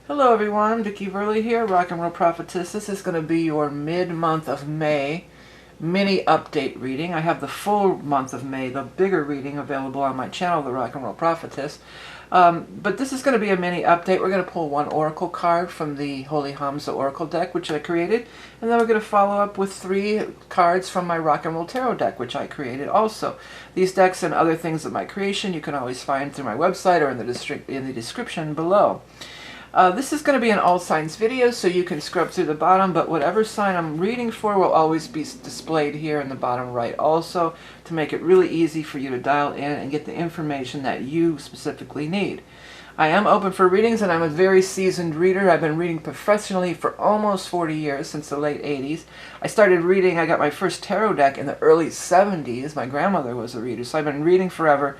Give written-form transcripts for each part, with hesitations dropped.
Hello everyone, Vicky Verley here, Rock and Roll Prophetess. This is going to be your mid-month of May mini update reading. I have the full month of May, the bigger reading, available on my channel, the Rock and Roll Prophetess. But this is going to be a mini update. We're going to pull one oracle card from the Holy HAMSA Oracle deck, which I created. And then we're going to follow up with 3 cards from my Rock and Roll Tarot deck, which I created also. These decks and other things of my creation you can always find through my website or in the description below. This is going to be an all signs video, so you can scrub through the bottom, but whatever sign I'm reading for will always be displayed here in the bottom right also, to make it really easy for you to dial in and get the information that you specifically need. I am open for readings, and I'm a very seasoned reader. I've been reading professionally for almost 40 years, since the late 80s. I started reading, I got my first tarot deck in the early 70s. My grandmother was a reader, so I've been reading forever.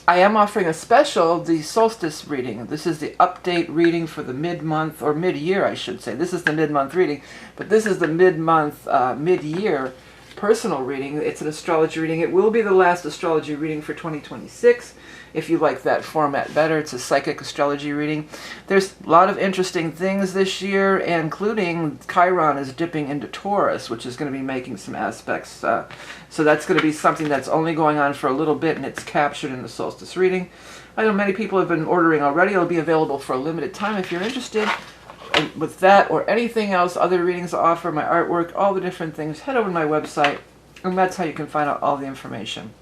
I am offering a special, the solstice reading. This is the update reading for the mid-month, or mid-year I should say. This is the mid-month reading, but this is the mid-month, mid-year personal reading. It's an astrology reading. It will be the last astrology reading for 2026. If you like that format better, it's a psychic astrology reading. There's a lot of interesting things this year, including Chiron is dipping into Taurus, which is going to be making some aspects. So that's going to be something that's only going on for a little bit, and it's captured in the solstice reading. I know many people have been ordering already. It'll be available for a limited time if you're interested. And with that or anything else, other readings I offer, my artwork, all the different things, head over to my website, and that's how you can find out all the information.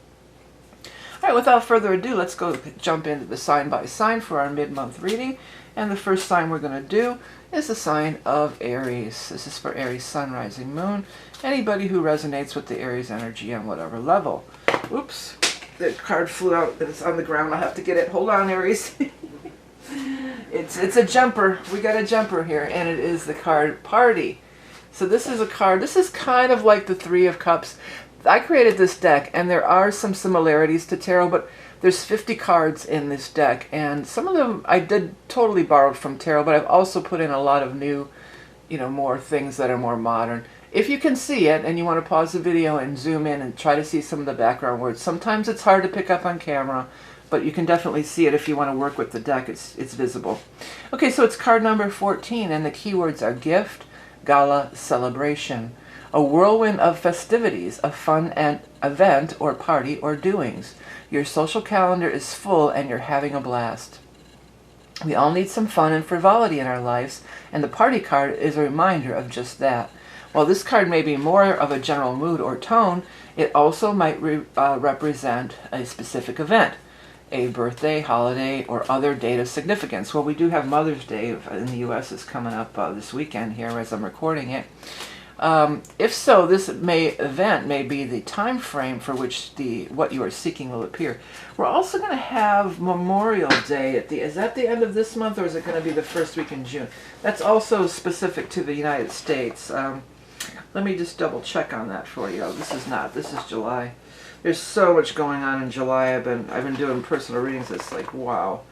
All right, without further ado, let's go jump into the sign by sign for our mid-month reading. And the first sign we're going to do is the sign of Aries. This is for Aries Sun, Rising, Moon. Anybody who resonates with the Aries energy on whatever level. Oops, the card flew out, it's on the ground. I'll have to get it. Hold on, Aries. It's a jumper. We got a jumper here, and it is the card Party. So this is a card, this is kind of like the Three of Cups. I created this deck, and there are some similarities to tarot, but there's 50 cards in this deck, and some of them I did totally borrowed from tarot, but I've also put in a lot of new, more things that are more modern. If you can see it, and you want to pause the video and zoom in and try to see some of the background words, sometimes it's hard to pick up on camera, but you can definitely see it if you want to work with the deck. It's visible. Okay, so it's card number 14, and the keywords are gift, gala, celebration. A whirlwind of festivities, a fun and event or party or doings. Your social calendar is full and you're having a blast. We all need some fun and frivolity in our lives, and the party card is a reminder of just that. While this card may be more of a general mood or tone, it also might represent a specific event, a birthday, holiday, or other date of significance. Well, we do have Mother's Day in the U.S. is coming up this weekend here as I'm recording it. If so, this event may be the time frame for which what you are seeking will appear. We're also going to have Memorial Day is that the end of this month, or is it going to be the first week in June? That's also specific to the United States. Let me just double check on that for you. Oh, this is not. This is July. There's so much going on in July. I've been doing personal readings. It's like, wow.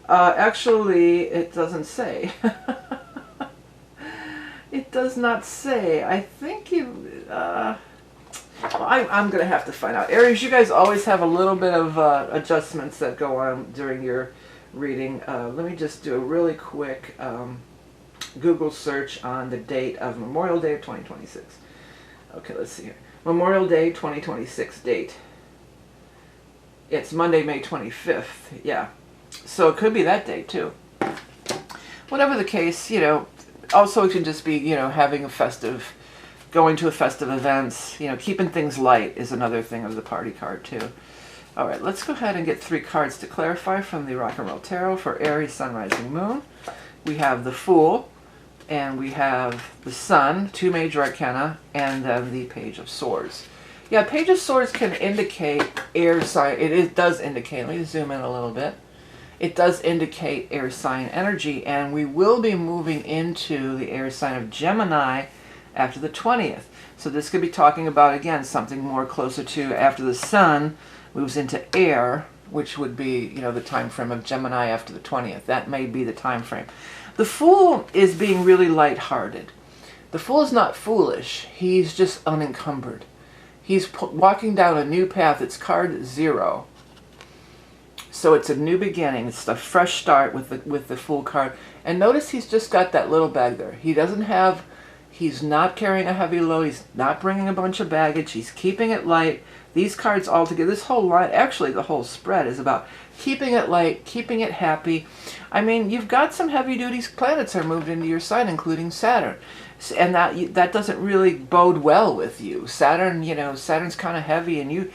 Actually, it doesn't say. It does not say. I think well, I'm going to have to find out. Aries, you guys always have a little bit of adjustments that go on during your reading. Let me just do a really quick Google search on the date of Memorial Day of 2026. Okay, let's see here. Memorial Day 2026 date. It's Monday, May 25th. Yeah. So it could be that date too. Whatever the case, also it can just be, having a festive, going to a festive events, keeping things light is another thing of the party card too. All right, let's go ahead and get 3 cards to clarify from the Rock and Roll Tarot for Aries, Sun, Rising, Moon. We have the Fool, and we have the Sun, 2 major arcana, and then the Page of Swords. Yeah, Page of Swords can indicate air sign. It does indicate, let me zoom in a little bit. It does indicate air sign energy, and we will be moving into the air sign of Gemini after the 20th. So this could be talking about, again, something more closer to after the Sun moves into air, which would be, the time frame of Gemini after the 20th. That may be the time frame. The Fool is being really lighthearted. The Fool is not foolish. He's just unencumbered. He's walking down a new path. It's card 0. So it's a new beginning. It's a fresh start with the Fool card. And notice he's just got that little bag there. He's not carrying a heavy load. He's not bringing a bunch of baggage. He's keeping it light. These cards all together, this whole line, actually the whole spread is about keeping it light, keeping it happy. I mean, you've got some heavy-duty planets are moved into your sign, including Saturn. And that doesn't really bode well with you. Saturn, Saturn's kind of heavy, and you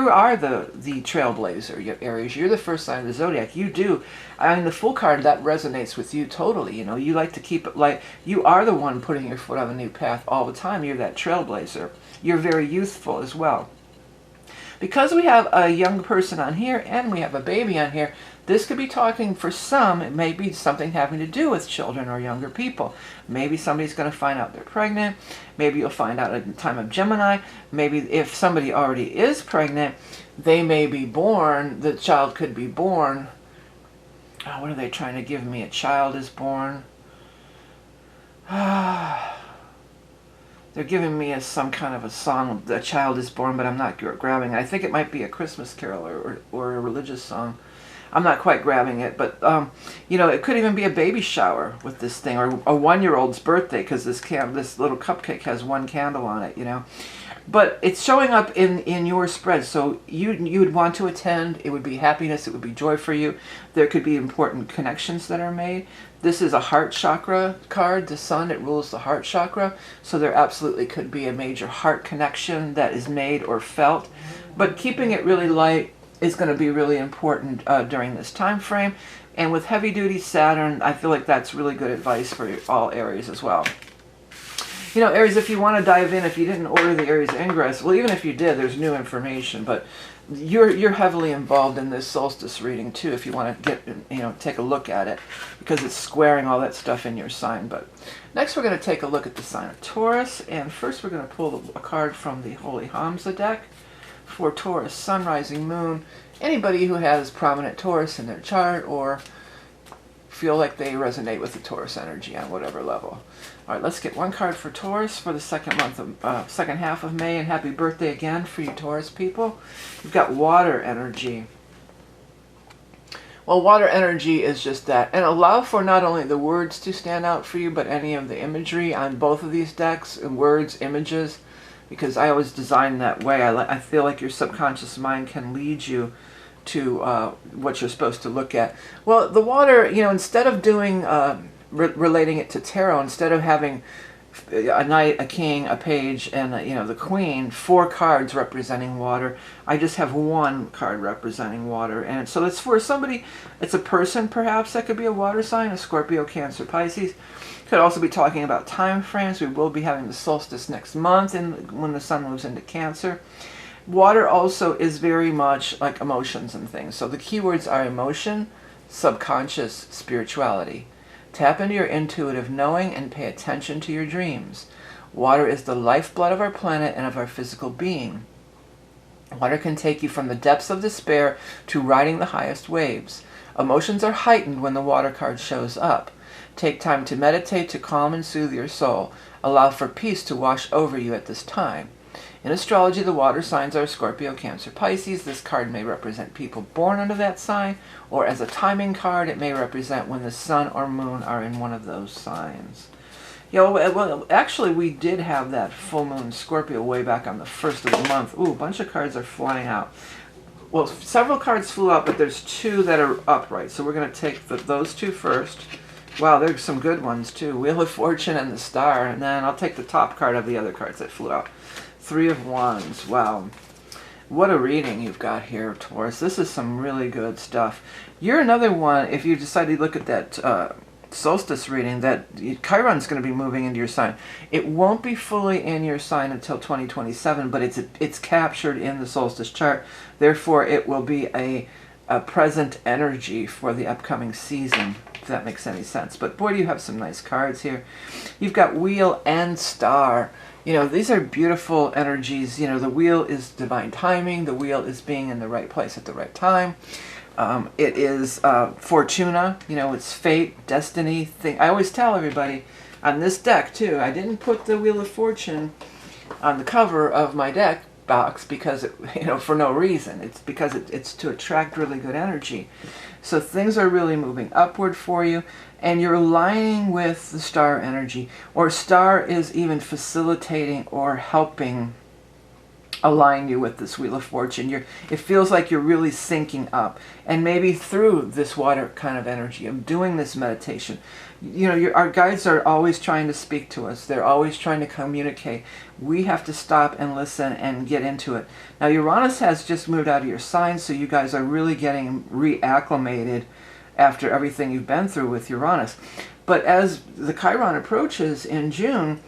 are the trailblazer, Aries. You're the first sign of the zodiac. You do. I mean, the Fool card, that resonates with you totally. You like to keep it light. You are the one putting your foot on the new path all the time. You're that trailblazer. You're very youthful as well. Because we have a young person on here and we have a baby on here, this could be talking for some, it may be something having to do with children or younger people. Maybe somebody's going to find out they're pregnant. Maybe you'll find out at the time of Gemini. Maybe if somebody already is pregnant, they may be born, the child could be born. Oh, what are they trying to give me? A child is born. They're giving me some kind of a song, A Child is Born, but I'm not grabbing it. I think it might be a Christmas carol or a religious song. I'm not quite grabbing it, but, it could even be a baby shower with this thing, or a one-year-old's birthday, because this little cupcake has one candle on it, But it's showing up in your spread, so you would want to attend. It would be happiness. It would be joy for you. There could be important connections that are made. This is a heart chakra card. The sun, it rules the heart chakra, so there absolutely could be a major heart connection that is made or felt. But keeping it really light is going to be really important during this time frame. And with heavy-duty Saturn, I feel like that's really good advice for all Aries as well. Aries, if you want to dive in, if you didn't order the Aries Ingress, well, even if you did, there's new information, but you're heavily involved in this solstice reading too, if you want to get, take a look at it, because it's squaring all that stuff in your sign. But next we're going to take a look at the sign of Taurus, and first we're going to pull a card from the Holy HAMSA deck for Taurus, Sun, Rising, Moon. Anybody who has prominent Taurus in their chart or feel like they resonate with the Taurus energy on whatever level. All right, let's get one card for Taurus for the second half of May, and happy birthday again for you Taurus people. You've got water energy. Well, water energy is just that, and allow for not only the words to stand out for you, but any of the imagery on both of these decks, and words, images, because I always design that way. I feel like your subconscious mind can lead you to what you're supposed to look at. Well, the water, instead of doing relating it to tarot, instead of having a knight, a king, a page, and the queen, 4 cards representing water, I just have 1 card representing water. And so it's for somebody, it's a person perhaps that could be a water sign, a Scorpio, Cancer, Pisces. Could also be talking about time frames. We will be having the solstice next month when the sun moves into Cancer. Water also is very much like emotions and things. So the keywords are emotion, subconscious, spirituality. Tap into your intuitive knowing and pay attention to your dreams. Water is the lifeblood of our planet and of our physical being. Water can take you from the depths of despair to riding the highest waves. Emotions are heightened when the water card shows up. Take time to meditate to calm and soothe your soul. Allow for peace to wash over you at this time. In astrology, the water signs are Scorpio, Cancer, Pisces. This card may represent people born under that sign, or as a timing card, it may represent when the sun or moon are in one of those signs. Well, actually, we did have that full moon Scorpio way back on the 1st of the month. Ooh, a bunch of cards are flying out. Well, several cards flew out, but there's 2 that are upright, so we're going to take those 2 first. Wow, there's some good ones, too. Wheel of Fortune and the Star, and then I'll take the top card of the other cards that flew out. 3 of Wands. Wow. What a reading you've got here, Taurus. This is some really good stuff. You're another one, if you decide to look at that solstice reading, that Chiron's going to be moving into your sign. It won't be fully in your sign until 2027, but it's captured in the solstice chart. Therefore, it will be a present energy for the upcoming season, if that makes any sense. But boy, do you have some nice cards here. You've got Wheel and Star. These are beautiful energies. The wheel is divine timing. The wheel is being in the right place at the right time. It is Fortuna. It's fate, destiny. Thing. I always tell everybody on this deck, too, I didn't put the Wheel of Fortune on the cover of my deck box because, for no reason. It's because it's to attract really good energy. So things are really moving upward for you, and you're aligning with the star energy, or star is even facilitating or helping align you with this Wheel of Fortune. It feels like you're really syncing up, and maybe through this water kind of energy of doing this meditation, our guides are always trying to speak to us. They're always trying to communicate. We have to stop and listen and get into it. Now Uranus has just moved out of your sign, so you guys are really getting reacclimated after everything you've been through with Uranus. But as the Chiron approaches in June,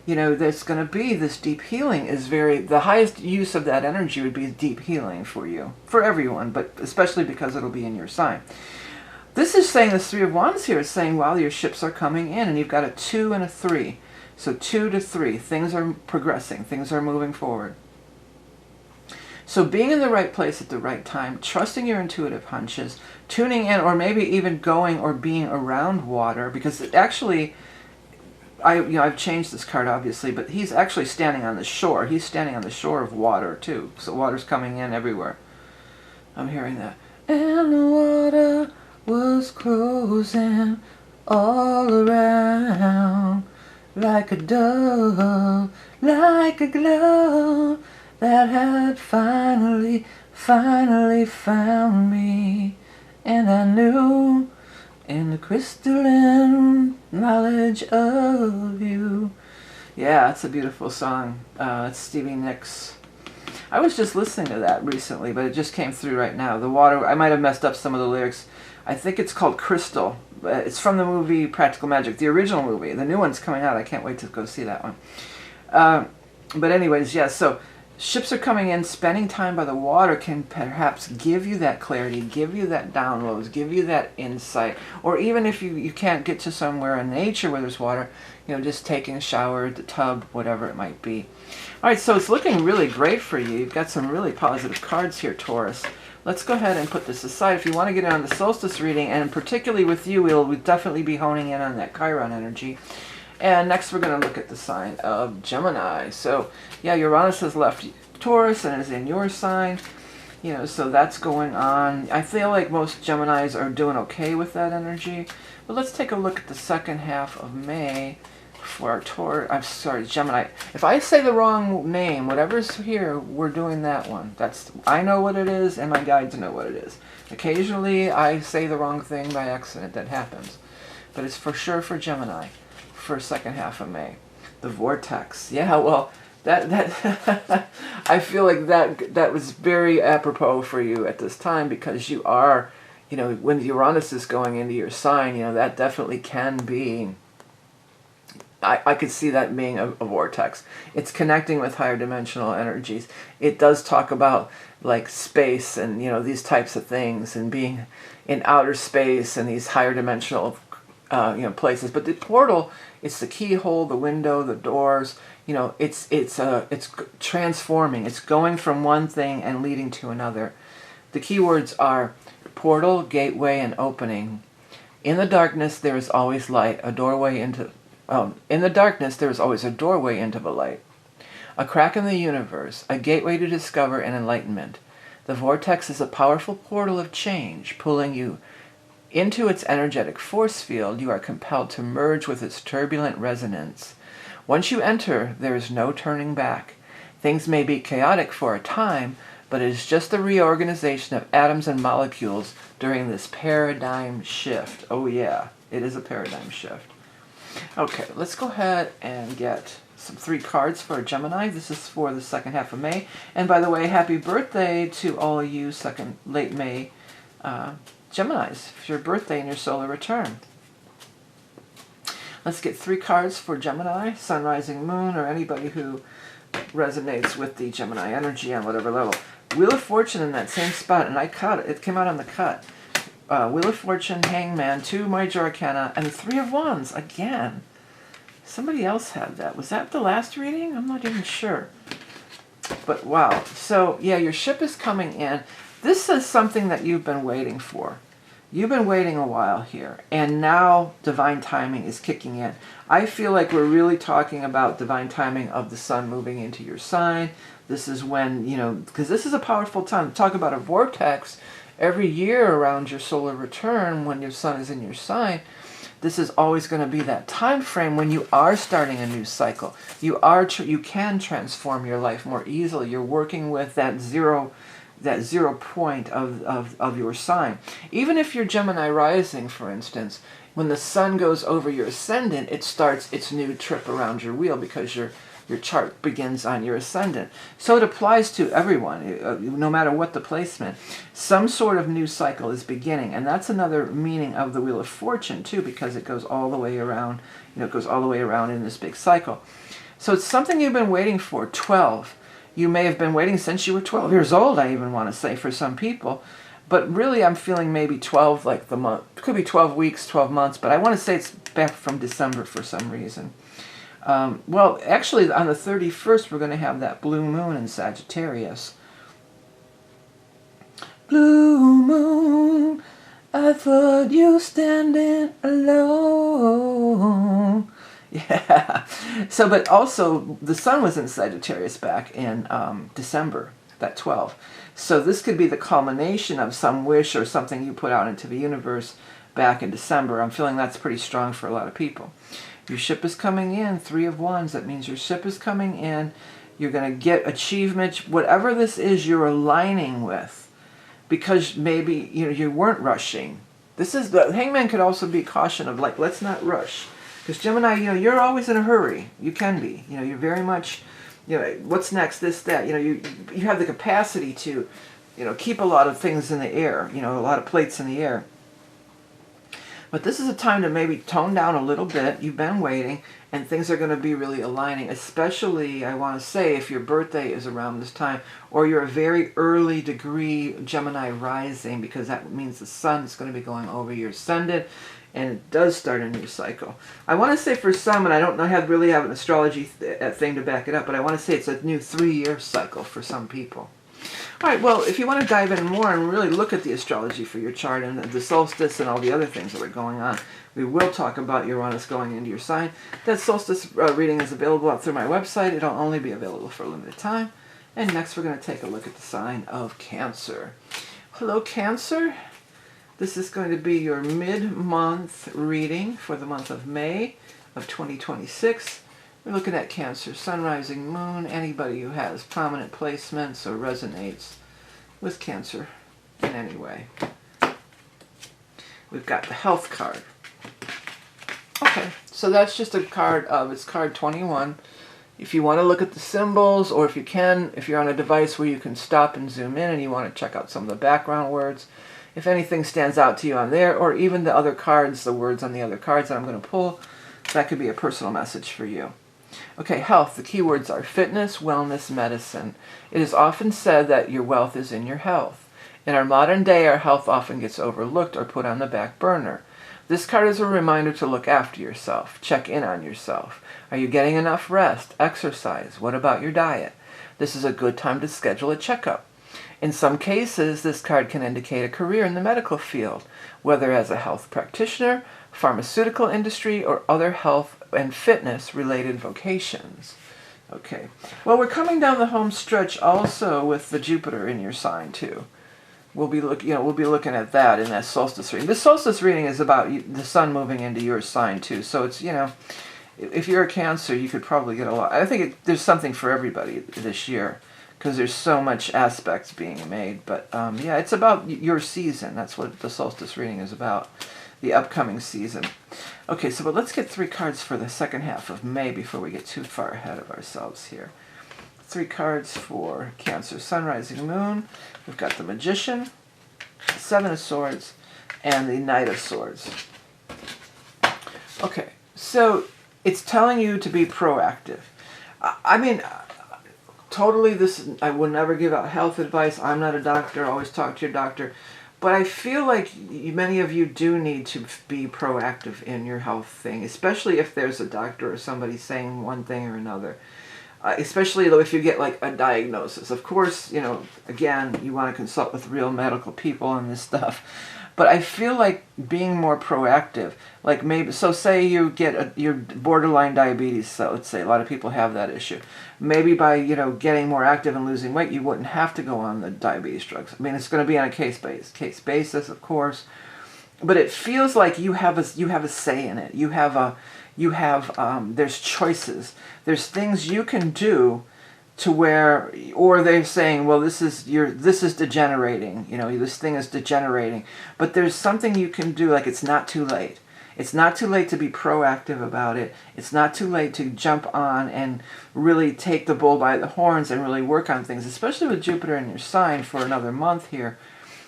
there's going to be this deep healing. The highest use of that energy would be deep healing for you, for everyone, but especially because it'll be in your sign. This is saying, this Three of Wands here is saying, wow, your ships are coming in, and you've got a 2 and a 3. So 2 to 3, things are progressing, things are moving forward. So being in the right place at the right time, trusting your intuitive hunches, tuning in, or maybe even going or being around water, because it actually, I've changed this card obviously, but he's actually standing on the shore. He's standing on the shore of water too. So water's coming in everywhere. I'm hearing that. And the water was closing all around, like a dove, like a glove that had finally found me. And I knew in the crystalline knowledge of you. Yeah, it's a beautiful song. It's Stevie Nicks. I was just listening to that recently, but it just came through right now. The water, I might have messed up some of the lyrics. I think it's called Crystal. It's from the movie Practical Magic, the original movie. The new one's coming out. I can't wait to go see that one. But anyways, yeah, so ships are coming in. Spending time by the water can perhaps give you that clarity, give you that downloads, give you that insight. Or even if you can't get to somewhere in nature where there's water, just taking a shower, the tub, whatever it might be. All right, so it's looking really great for you. You've got some really positive cards here, Taurus. Let's go ahead and put this aside. If you want to get in on the solstice reading, and particularly with you, we'll definitely be honing in on that Chiron energy. And next we're going to look at the sign of Gemini. So yeah, Uranus has left Taurus and is in your sign. So that's going on. I feel like most Geminis are doing okay with that energy. But let's take a look at the second half of May for our Gemini. If I say the wrong name, whatever's here, we're doing that one. I know what it is, and my guides know what it is. Occasionally, I say the wrong thing by accident. That happens. But it's for sure for Gemini, for second half of May. The vortex. Yeah, well, that I feel like that was very apropos for you at this time, because you are, when Uranus is going into your sign, that definitely can be. I could see that being a vortex. It's connecting with higher dimensional energies. It does talk about like space and these types of things, and being in outer space and these higher dimensional places. But the portal, it's the keyhole, the window, the doors. It's transforming. It's going from one thing and leading to another. The keywords are portal, gateway, and opening. In the darkness, there is always light. In the darkness, there is always a doorway into the light. A crack in the universe, a gateway to discover and enlightenment. The vortex is a powerful portal of change, pulling you into its energetic force field. You are compelled to merge with its turbulent resonance. Once you enter, there is no turning back. Things may be chaotic for a time, but it is just the reorganization of atoms and molecules during this paradigm shift. Oh yeah, it is a paradigm shift. Okay, let's go ahead and get some 3 cards for Gemini. This is for the second half of May. And by the way, happy birthday to all of you late May Geminis. It's your birthday and your solar return. Let's get 3 cards for Gemini, Sun, Rising, Moon, or anybody who resonates with the Gemini energy on whatever level. Wheel of Fortune in that same spot, and I cut it. It came out on the cut. Wheel of Fortune, Hangman, 2 Major Arcana, and the 3 of Wands again. Somebody else had that. Was that the last reading? I'm not even sure. But wow. So yeah, your ship is coming in. This is something that you've been waiting for. You've been waiting a while here, and now divine timing is kicking in. I feel like we're really talking about divine timing of the sun moving into your sign, This is when, you know, because this is a powerful time. Talk about a vortex. Every year around your solar return, when your sun is in your sign, this is always going to be that time frame when you are starting a new cycle. You can transform your life more easily. You're working with that zero point of your sign. Even if you're Gemini rising, for instance, when the sun goes over your ascendant, it starts its new trip around your wheel because your chart begins on your ascendant. So it applies to everyone, no matter what the placement. Some sort of new cycle is beginning, and that's another meaning of the Wheel of Fortune too, because it goes all the way around. You know, it goes all the way around in this big cycle. So it's something you've been waiting for. 12. You may have been waiting since you were 12 years old, I even want to say, for some people. But really, I'm feeling maybe 12, like the month. It could be 12 weeks, 12 months, but I want to say it's back from December for some reason. Well, actually, on the 31st, we're going to have that blue moon in Sagittarius. Blue moon, I thought you standing alone. Yeah. So, but also, the sun was in Sagittarius back in December, that 12. So this could be the culmination of some wish or something you put out into the universe back in December. I'm feeling that's pretty strong for a lot of people. Your ship is coming in, 3 of Wands. That means your ship is coming in. You're going to get achievement, whatever this is you're aligning with, because maybe you weren't rushing. This is the Hangman could also be caution of like, let's not rush, because Gemini, you're always in a hurry. You can be, you're very much, what's next, this, that. You have the capacity to, keep a lot of things in the air. A lot of plates in the air. But this is a time to maybe tone down a little bit. You've been waiting, and things are going to be really aligning, especially, I want to say, if your birthday is around this time, or you're a very early degree Gemini rising, because that means the sun is going to be going over your ascendant, and it does start a new cycle. I want to say for some, and I don't really have an astrology thing to back it up, but I want to say it's a new 3-year cycle for some people. All right, well, if you want to dive in more and really look at the astrology for your chart and the solstice and all the other things that are going on, we will talk about Uranus going into your sign. That solstice reading is available out through my website. It'll only be available for a limited time. And next we're going to take a look at the sign of Cancer. Hello, Cancer. This is going to be your mid-month reading for the month of May of 2026. We're looking at Cancer, Sun, Rising, Moon, anybody who has prominent placements or resonates with Cancer in any way. We've got the health card. Okay, so that's just a card it's card 21. If you want to look at the symbols, or if you're on a device where you can stop and zoom in and you want to check out some of the background words, if anything stands out to you on there, or even the other cards, the words on the other cards that I'm going to pull, that could be a personal message for you. Okay, health. The keywords are fitness, wellness, medicine. It is often said that your wealth is in your health. In our modern day, our health often gets overlooked or put on the back burner. This card is a reminder to look after yourself. Check in on yourself. Are you getting enough rest? Exercise? What about your diet? This is a good time to schedule a checkup. In some cases, this card can indicate a career in the medical field, whether as a health practitioner, pharmaceutical industry, or other health and fitness related vocations. Okay, well, we're coming down the home stretch also with the Jupiter in your sign too. We'll be looking at that in that solstice reading. This solstice reading is about the sun moving into your sign too. So it's, if you're a Cancer, you could probably get a lot. I think there's something for everybody this year, because there's so much aspects being made. But yeah, it's about your season. That's what the solstice reading is about, the upcoming season. Okay, but let's get 3 cards for the second half of May before we get too far ahead of ourselves here. 3 cards for Cancer, Sun, Rising, Moon. We've got the Magician, the 7 of Swords, and the Knight of Swords. Okay, so it's telling you to be proactive. I mean, totally, I will never give out health advice. I'm not a doctor. Always talk to your doctor. But I feel like many of you do need to be proactive in your health thing, especially if there's a doctor or somebody saying one thing or another. Especially if you get like a diagnosis. Of course, again, you want to consult with real medical people on this stuff. But I feel like being more proactive, like maybe, so say you get your borderline diabetes, so let's say a lot of people have that issue. Maybe by, getting more active and losing weight, you wouldn't have to go on the diabetes drugs. I mean, it's going to be on a case basis, of course. But it feels like you have a say in it. There's choices. There's things you can do to where, or they're saying, well, this is degenerating. This thing is degenerating. But there's something you can do, like it's not too late. It's not too late to be proactive about it. It's not too late to jump on and really take the bull by the horns and really work on things, especially with Jupiter in your sign for another month here.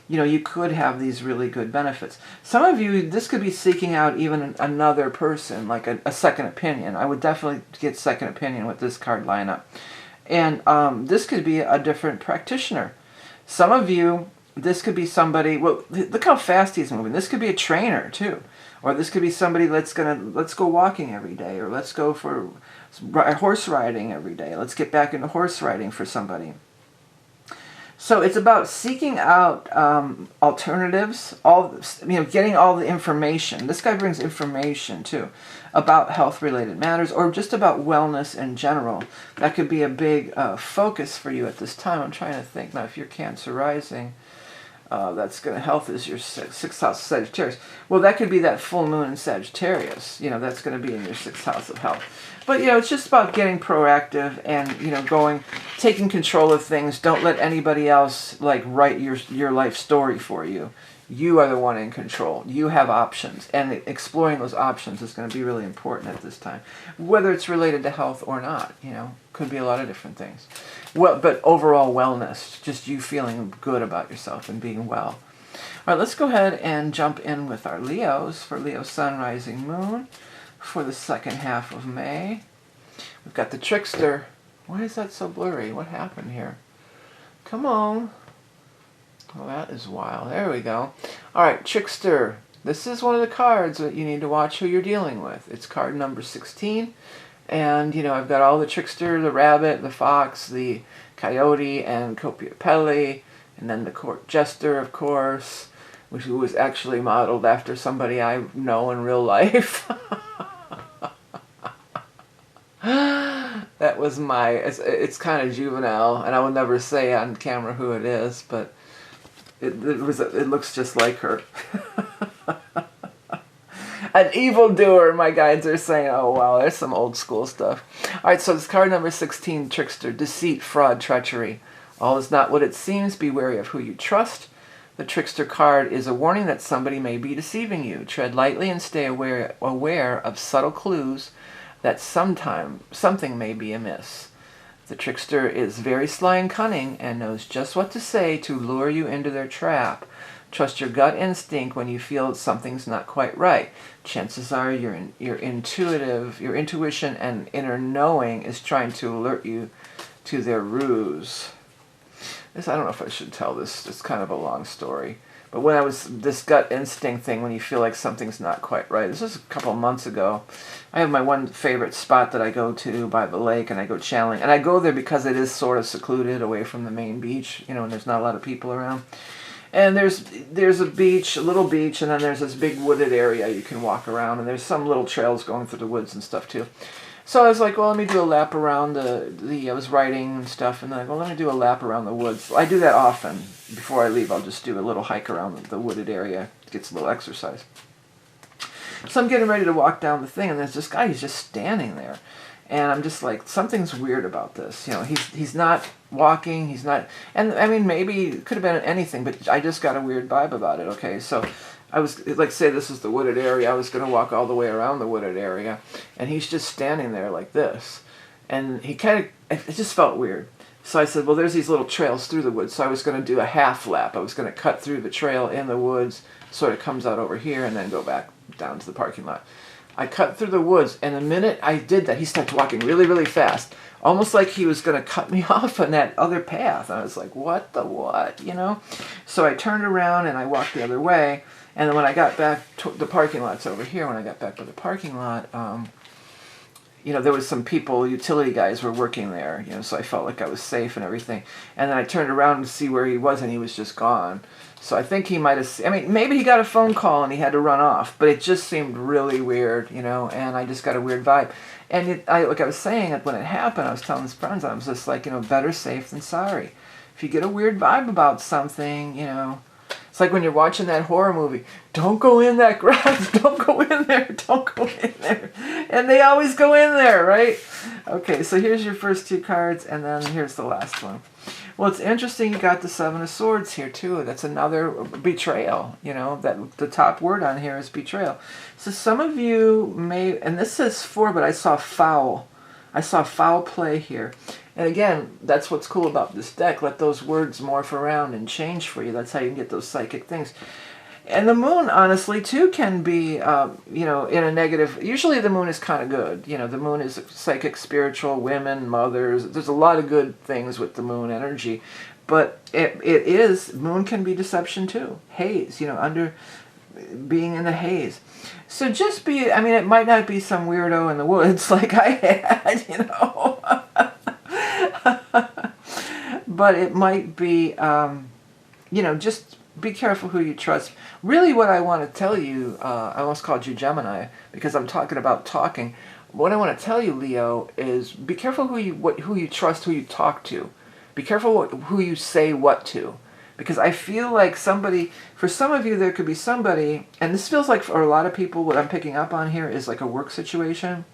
You could have these really good benefits. Some of you, this could be seeking out even another person, like a second opinion. I would definitely get second opinion with this card lineup. And this could be a different practitioner. Some of you, this could be somebody, well, look how fast he's moving. This could be a trainer too. Or this could be somebody let's go walking every day, or let's go for horse riding every day. Let's get back into horse riding for somebody. So it's about seeking out alternatives, getting all the information. This guy brings information too about health-related matters, or just about wellness in general. That could be a big focus for you at this time. I'm trying to think now. If you're Cancer rising, that's going to health is your sixth house of Sagittarius. Well, that could be that full moon in Sagittarius. That's going to be in your sixth house of health. But, it's just about getting proactive and, taking control of things. Don't let anybody else, write your life story for you. You are the one in control. You have options. And exploring those options is going to be really important at this time. Whether it's related to health or not, could be a lot of different things. Well, but overall wellness, just you feeling good about yourself and being well. All right, let's go ahead and jump in with our Leos for Leo Sun, Rising, Moon for the second half of May. We've got the Trickster. Why is that so blurry? What happened here? Come on. Well, that is wild. There we go. All right, Trickster. This is one of the cards that you need to watch who you're dealing with. It's card number 16. And, I've got all the Trickster, the Rabbit, the Fox, the Coyote, and Copiapelli. And then the Court Jester, of course, which was actually modeled after somebody I know in real life. That was it's kind of juvenile, and I will never say on camera who it is, but it looks just like her. An evildoer, my guides are saying. Oh, wow, there's some old school stuff. All right, so this card number 16, Trickster, deceit, fraud, treachery. All is not what it seems. Be wary of who you trust. The Trickster card is a warning that somebody may be deceiving you. Tread lightly and stay aware of subtle clues that something may be amiss. The Trickster is very sly and cunning and knows just what to say to lure you into their trap. Trust your gut instinct when you feel something's not quite right. Chances are your intuition and inner knowing is trying to alert you to their ruse. I don't know if I should tell this. It's kind of a long story. But when I was, this gut instinct thing, when you feel like something's not quite right. This was a couple of months ago. I have my one favorite spot that I go to by the lake, and I go channeling. And I go there because it is sort of secluded away from the main beach, and there's not a lot of people around. And there's a beach, a little beach, and then there's this big wooded area you can walk around. And there's some little trails going through the woods and stuff too. So I was like, well, let me do a lap around I was writing and stuff, and then let me do a lap around the woods. I do that often. Before I leave, I'll just do a little hike around the wooded area. Gets a little exercise. So I'm getting ready to walk down the thing, and there's this guy, he's just standing there. And I'm just like, something's weird about this. He's not walking, he's not, and I mean, maybe it could have been anything, but I just got a weird vibe about it, okay? So I was, say this is the wooded area, I was going to walk all the way around the wooded area, and he's just standing there like this. And he kind of, it just felt weird. So I said, well, there's these little trails through the woods, so I was going to do a half lap. I was going to cut through the trail in the woods, sort of comes out over here, and then go back down to the parking lot. I cut through the woods, and the minute I did that, he started walking really, really fast, almost like he was going to cut me off on that other path. And I was like, what the what, So I turned around, and I walked the other way, and then when I got back to the parking lot's over here, when I got back to the parking lot, you know, there was some people, utility guys were working there, you know, so I felt like I was safe and everything. And then I turned around to see where he was, and he was just gone. So I think he might have, I mean, maybe he got a phone call and he had to run off, but it just seemed really weird, you know, and I just got a weird vibe. And like I was saying, when it happened, I was telling his friends, I was just like, you know, better safe than sorry. If you get a weird vibe about something, you know, it's like when you're watching that horror movie, don't go in that garage, don't go in there, don't go in there. And they always go in there, right? Okay, so here's your first 2 cards, and then here's the last one. Well, it's interesting you got the 7 of Swords here, too. That's another betrayal, you know, that the top word on here is betrayal. So some of you may, and this says 4, but I saw foul. I saw foul play here. And again, that's what's cool about this deck. Let those words morph around and change for you. That's how you can get those psychic things. And the moon, honestly, too, can be, you know, in a negative. Usually the moon is kind of good. You know, the moon is psychic, spiritual, women, mothers. There's a lot of good things with the moon energy. But it is, moon can be deception, too. Haze, you know, being in the haze. So just be, I mean, it might not be some weirdo in the woods like I had, you know. But it might be, you know, just be careful who you trust. Really what I want to tell you, I almost called you Gemini because I'm talking about talking. What I want to tell you, Leo, is be careful who you trust, who you talk to. Be careful who you say what to. Because I feel like somebody, for some of you there could be somebody, and this feels like for a lot of people what I'm picking up on here is like a work situation,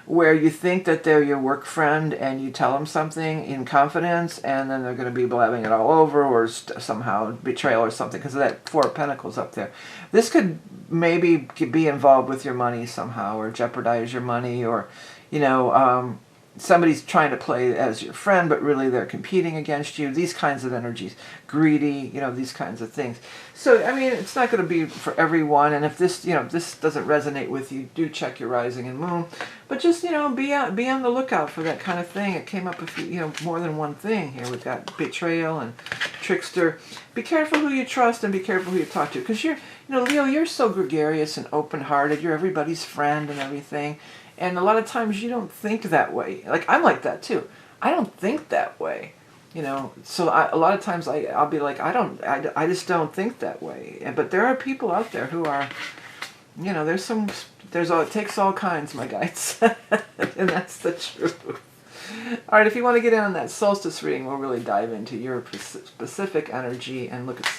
where you think that they're your work friend and you tell them something in confidence and then they're going to be blabbing it all over or somehow betrayal or something because of that 4 of Pentacles up there. This could maybe be involved with your money somehow or jeopardize your money or, you know, somebody's trying to play as your friend but really they're competing against you. These kinds of energies. Greedy, you know, these kinds of things. So, I mean, it's not going to be for everyone, and if this, you know, this doesn't resonate with you, do check your rising and moon. But just, you know, be on the lookout for that kind of thing. It came up a few, you know, more than one thing here. We've got betrayal and trickster. Be careful who you trust and be careful who you talk to. Because you're, you know, Leo, you're so gregarious and open-hearted. You're everybody's friend and everything. And a lot of times you don't think that way. Like, I'm like that too. I don't think that way. You know, so a lot of times I'll be like, I just don't think that way. But there are people out there who are, you know, it takes all kinds, my guys. And that's the truth. All right, if you want to get in on that solstice reading, we'll really dive into your specific energy and look at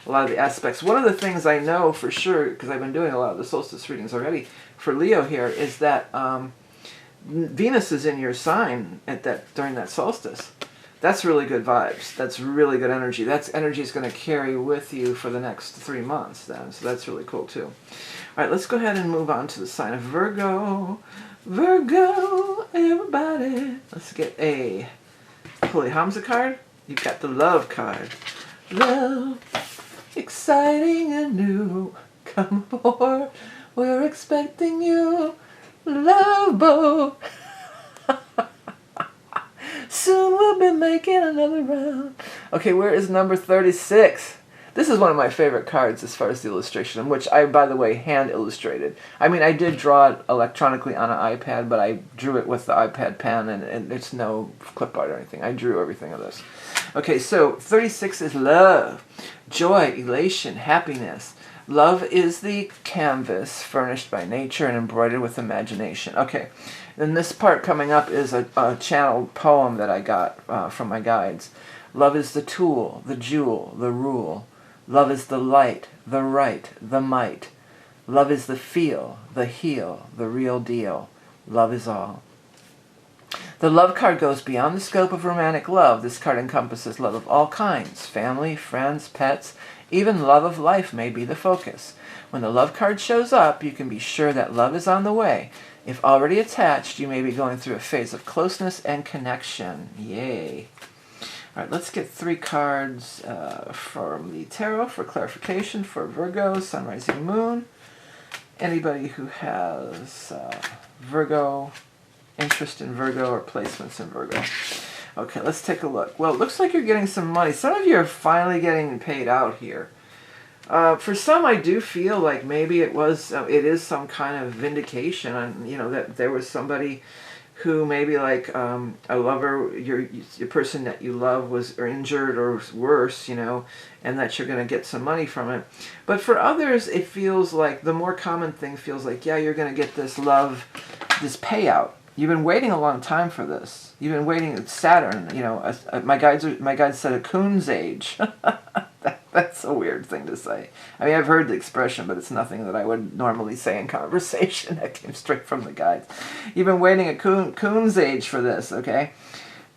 a lot of the aspects. One of the things I know for sure, because I've been doing a lot of the solstice readings already for Leo here, is that Venus is in your sign during that solstice. That's really good vibes. That's really good energy. That's energy is going to carry with you for the next 3 months then. So that's really cool too. All right, let's go ahead and move on to the sign of Virgo. Virgo, everybody. Let's get a Holy HAMSA card. You've got the love card. Love, exciting and new. Come aboard, we're expecting you. Love boat. Soon we'll be making another round. Okay, where is number 36? This is one of my favorite cards as far as the illustration, which I, by the way, hand illustrated. I mean, I did draw it electronically on an iPad, but I drew it with the iPad pen, and it's no clip art or anything. I drew everything of this. Okay, so 36 is love, joy, elation, happiness. Love is the canvas furnished by nature and embroidered with imagination. Okay, then this part coming up is a channeled poem that I got from my guides. Love is the tool, the jewel, the rule. Love is the light, the right, the might. Love is the feel, the heal, the real deal. Love is all. The love card goes beyond the scope of romantic love. This card encompasses love of all kinds, family, friends, pets, even love of life may be the focus. When the love card shows up, you can be sure that love is on the way. If already attached, you may be going through a phase of closeness and connection. Yay. All right, let's get 3 cards from the tarot for clarification for Virgo, Sun, Rising, Moon. Anybody who has Virgo, interest in Virgo, or placements in Virgo. Okay, let's take a look. Well, it looks like you're getting some money. Some of you are finally getting paid out here. For some, I do feel like maybe it is some kind of vindication on, that there was somebody who maybe like a lover, your person that you love was injured or worse, and that you're going to get some money from it. But for others, it feels like the more common thing feels like, yeah, you're going to get this love, this payout. You've been waiting a long time for this. You've been waiting. It's Saturn, my guides said a coon's age. That's a weird thing to say. I mean, I've heard the expression, but it's nothing that I would normally say in conversation. That came straight from the guides. You've been waiting a coon's age for this, okay?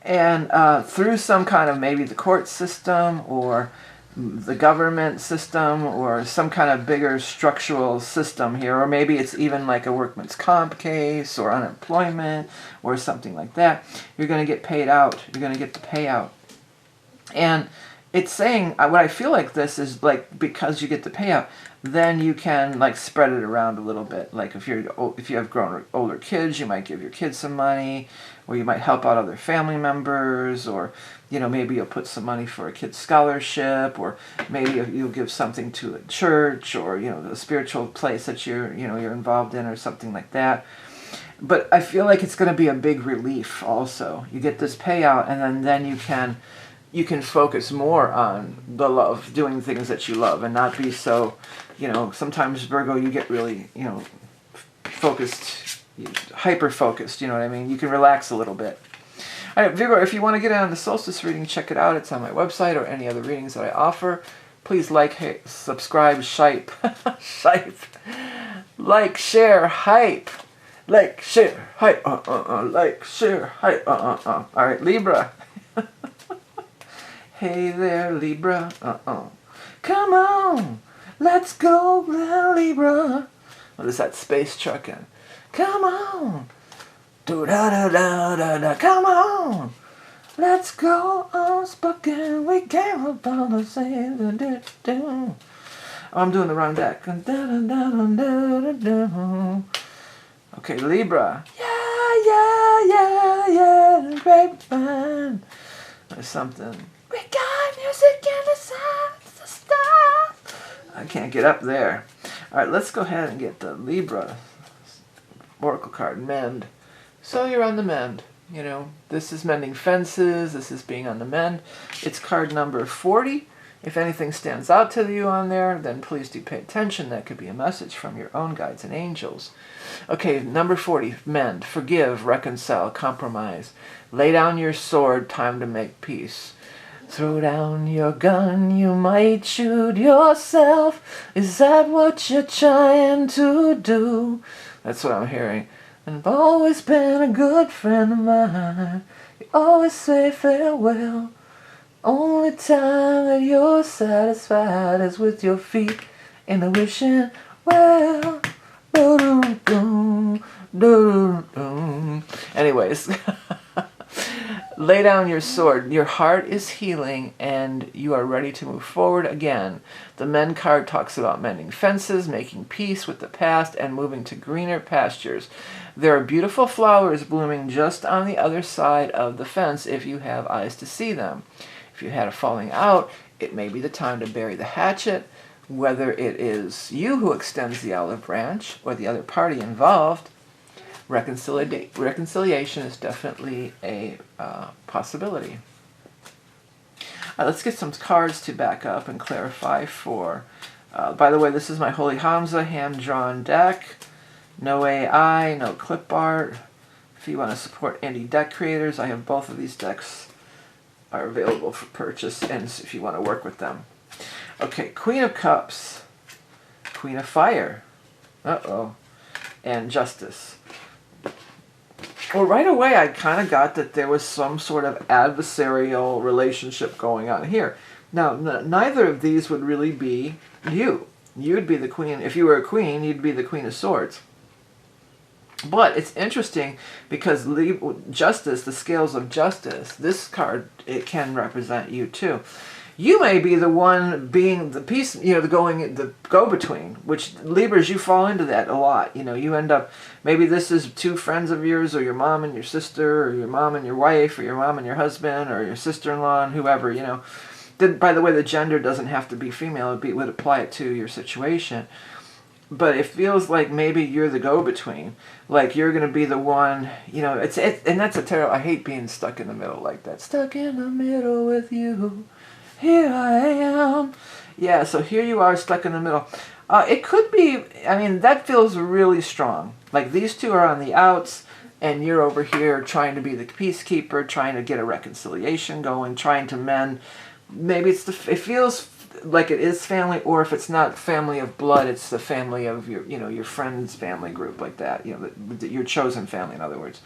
And through some kind of maybe the court system or the government system or some kind of bigger structural system here, or maybe it's even like a workman's comp case or unemployment or something like that, you're going to get paid out. You're going to get the payout. And it's saying, what I feel like this is like, because you get the payout, then you can like spread it around a little bit. Like if you have older kids, you might give your kids some money, or you might help out other family members, or maybe you'll put some money for a kid's scholarship, or maybe you'll give something to a church, or a spiritual place that you're involved in, or something like that. But I feel like it's going to be a big relief. Also, you get this payout, and then you can focus more on the love, doing things that you love, and not be so, sometimes Virgo, you get really, focused, hyper-focused, you know what I mean? You can relax a little bit. All right, Virgo, if you want to get on the solstice reading, check it out. It's on my website or any other readings that I offer. Please like, subscribe, shipe, like, share, hype. Like, share, hype, like, share, hype, All right, Libra. Hey there, Libra, Come on, let's go, Libra. What is that space trucking? Come on, do-da-da-da-da-da, come on, let's go unspoken, we came up on the same, oh, I'm doing the wrong deck. Okay, Libra. Yeah, grapevine. Or something. We got music in the signs, the stars. I can't get up there. All right, let's go ahead and get the Libra Oracle card, Mend. So you're on the mend. This is mending fences. This is being on the mend. It's card number 40. If anything stands out to you on there, then please do pay attention. That could be a message from your own guides and angels. Okay, number 40, mend, forgive, reconcile, compromise. Lay down your sword, time to make peace. Throw down your gun, you might shoot yourself. Is that what you're trying to do? That's what I'm hearing. And I've always been a good friend of mine. You always say farewell. Only time that you're satisfied is with your feet in the wishing well. Anyways, lay down your sword. Your heart is healing and you are ready to move forward again. The Mend card talks about mending fences, making peace with the past, and moving to greener pastures. There are beautiful flowers blooming just on the other side of the fence if you have eyes to see them. If you had a falling out, it may be the time to bury the hatchet, whether it is you who extends the olive branch or the other party involved. Reconciliation is definitely a possibility. Let's get some cards to back up and clarify for... by the way, this is my Holy HAMSA hand-drawn deck. No AI, no clip art. If you want to support indie deck creators, I have both of these decks are available for purchase, and if you want to work with them. Okay, Queen of Cups, Queen of Fire, and Justice. Well, right away I kind of got that there was some sort of adversarial relationship going on here. Now, neither of these would really be you. You'd be the queen. If you were a queen, you'd be the Queen of Swords. But it's interesting because Justice, the scales of justice, this card, it can represent you too. You may be the one being the peace, the go-between, which Libras, you fall into that a lot. You end up, maybe this is two friends of yours, or your mom and your sister, or your mom and your wife, or your mom and your husband, or your sister-in-law and whoever, By the way, the gender doesn't have to be female. It would apply it to your situation. But it feels like maybe you're the go-between. Like you're going to be the one, you know, and that's a terrible, I hate being stuck in the middle like that. Stuck in the middle with you. Here I am. Yeah, so here you are stuck in the middle. It could be, I mean, that feels really strong. Like these two are on the outs, and you're over here trying to be the peacekeeper, trying to get a reconciliation going, trying to mend. Maybe it feels like it is family, or if it's not family of blood, it's the family of your, you know, your friend's family group, like that. You know, your chosen family, in other words.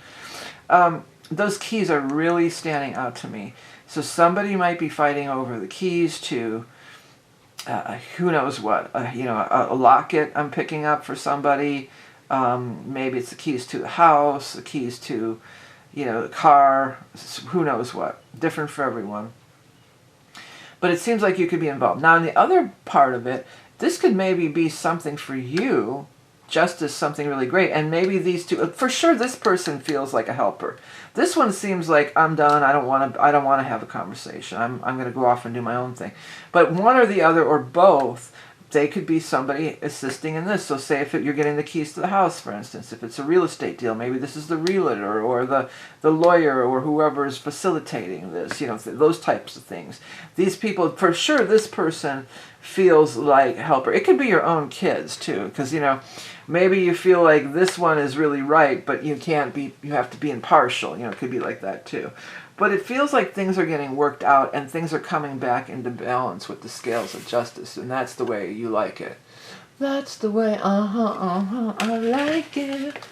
Those keys are really standing out to me. So somebody might be fighting over the keys to who knows what. You know, a locket I'm picking up for somebody. Maybe it's the keys to the house, the keys to, you know, the car, who knows what. Different for everyone. But it seems like you could be involved. Now, in the other part of it, this could maybe be something for you, just as something really great. And maybe these two, for sure, this person feels like a helper. This one seems like, I'm done. I don't want to have a conversation. I'm going to go off and do my own thing. But one or the other, or both, they could be somebody assisting in this. So say if you're getting the keys to the house, for instance, if it's a real estate deal, maybe this is the realtor or the lawyer or whoever is facilitating this, you know, those types of things. These people, for sure, this person feels like a helper. It could be your own kids too, because, you know, maybe you feel like this one is really right, but you can't be, you have to be impartial. You know, it could be like that too. But it feels like things are getting worked out and things are coming back into balance with the scales of justice, and that's the way you like it. That's the way, I like it.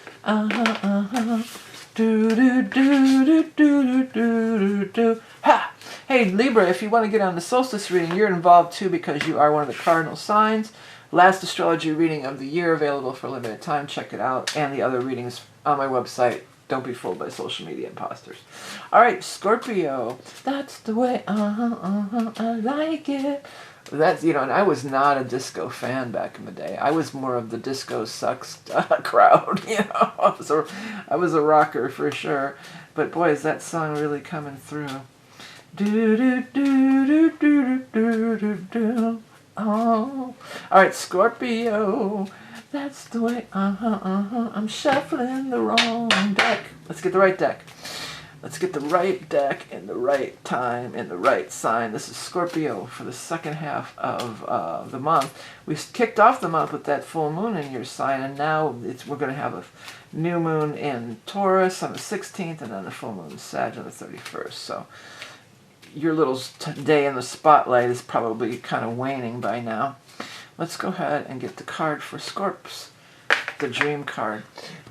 Do do do do do do do. Ha! Hey Libra, if you want to get on the solstice reading, you're involved too because you are one of the cardinal signs. Last astrology reading of the year available for a limited time. Check it out, and the other readings on my website. Don't be fooled by social media imposters. All right, Scorpio. That's the way, I like it. That's, you know, and I was not a disco fan back in the day. I was more of the disco sucks crowd, you know. I was a rocker for sure. But boy, is that song really coming through. Do do do do do do do do. Oh. All right, Scorpio. That's the way, I'm shuffling the wrong deck. Let's get the right deck. Let's get the right deck in the right time, in the right sign. This is Scorpio for the second half of the month. We kicked off the month with that full moon in your sign, and now we're going to have a new moon in Taurus on the 16th, and then the full moon in Sag on the 31st. So your little day in the spotlight is probably kind of waning by now. Let's go ahead and get the card for Scorps, the dream card.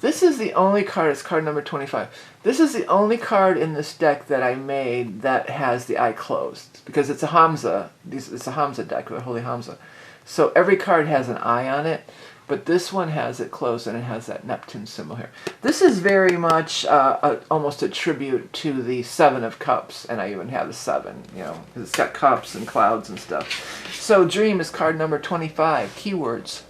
This is the only card, it's card number 25. This is the only card in this deck that I made that has the eye closed, because it's a HAMSA. It's a HAMSA deck, the Holy HAMSA. So every card has an eye on it, but this one has it closed and it has that Neptune symbol here. This is very much almost a tribute to the Seven of Cups, and I even have the 7, you know, because it's got cups and clouds and stuff. So dream is card number 25. Keywords: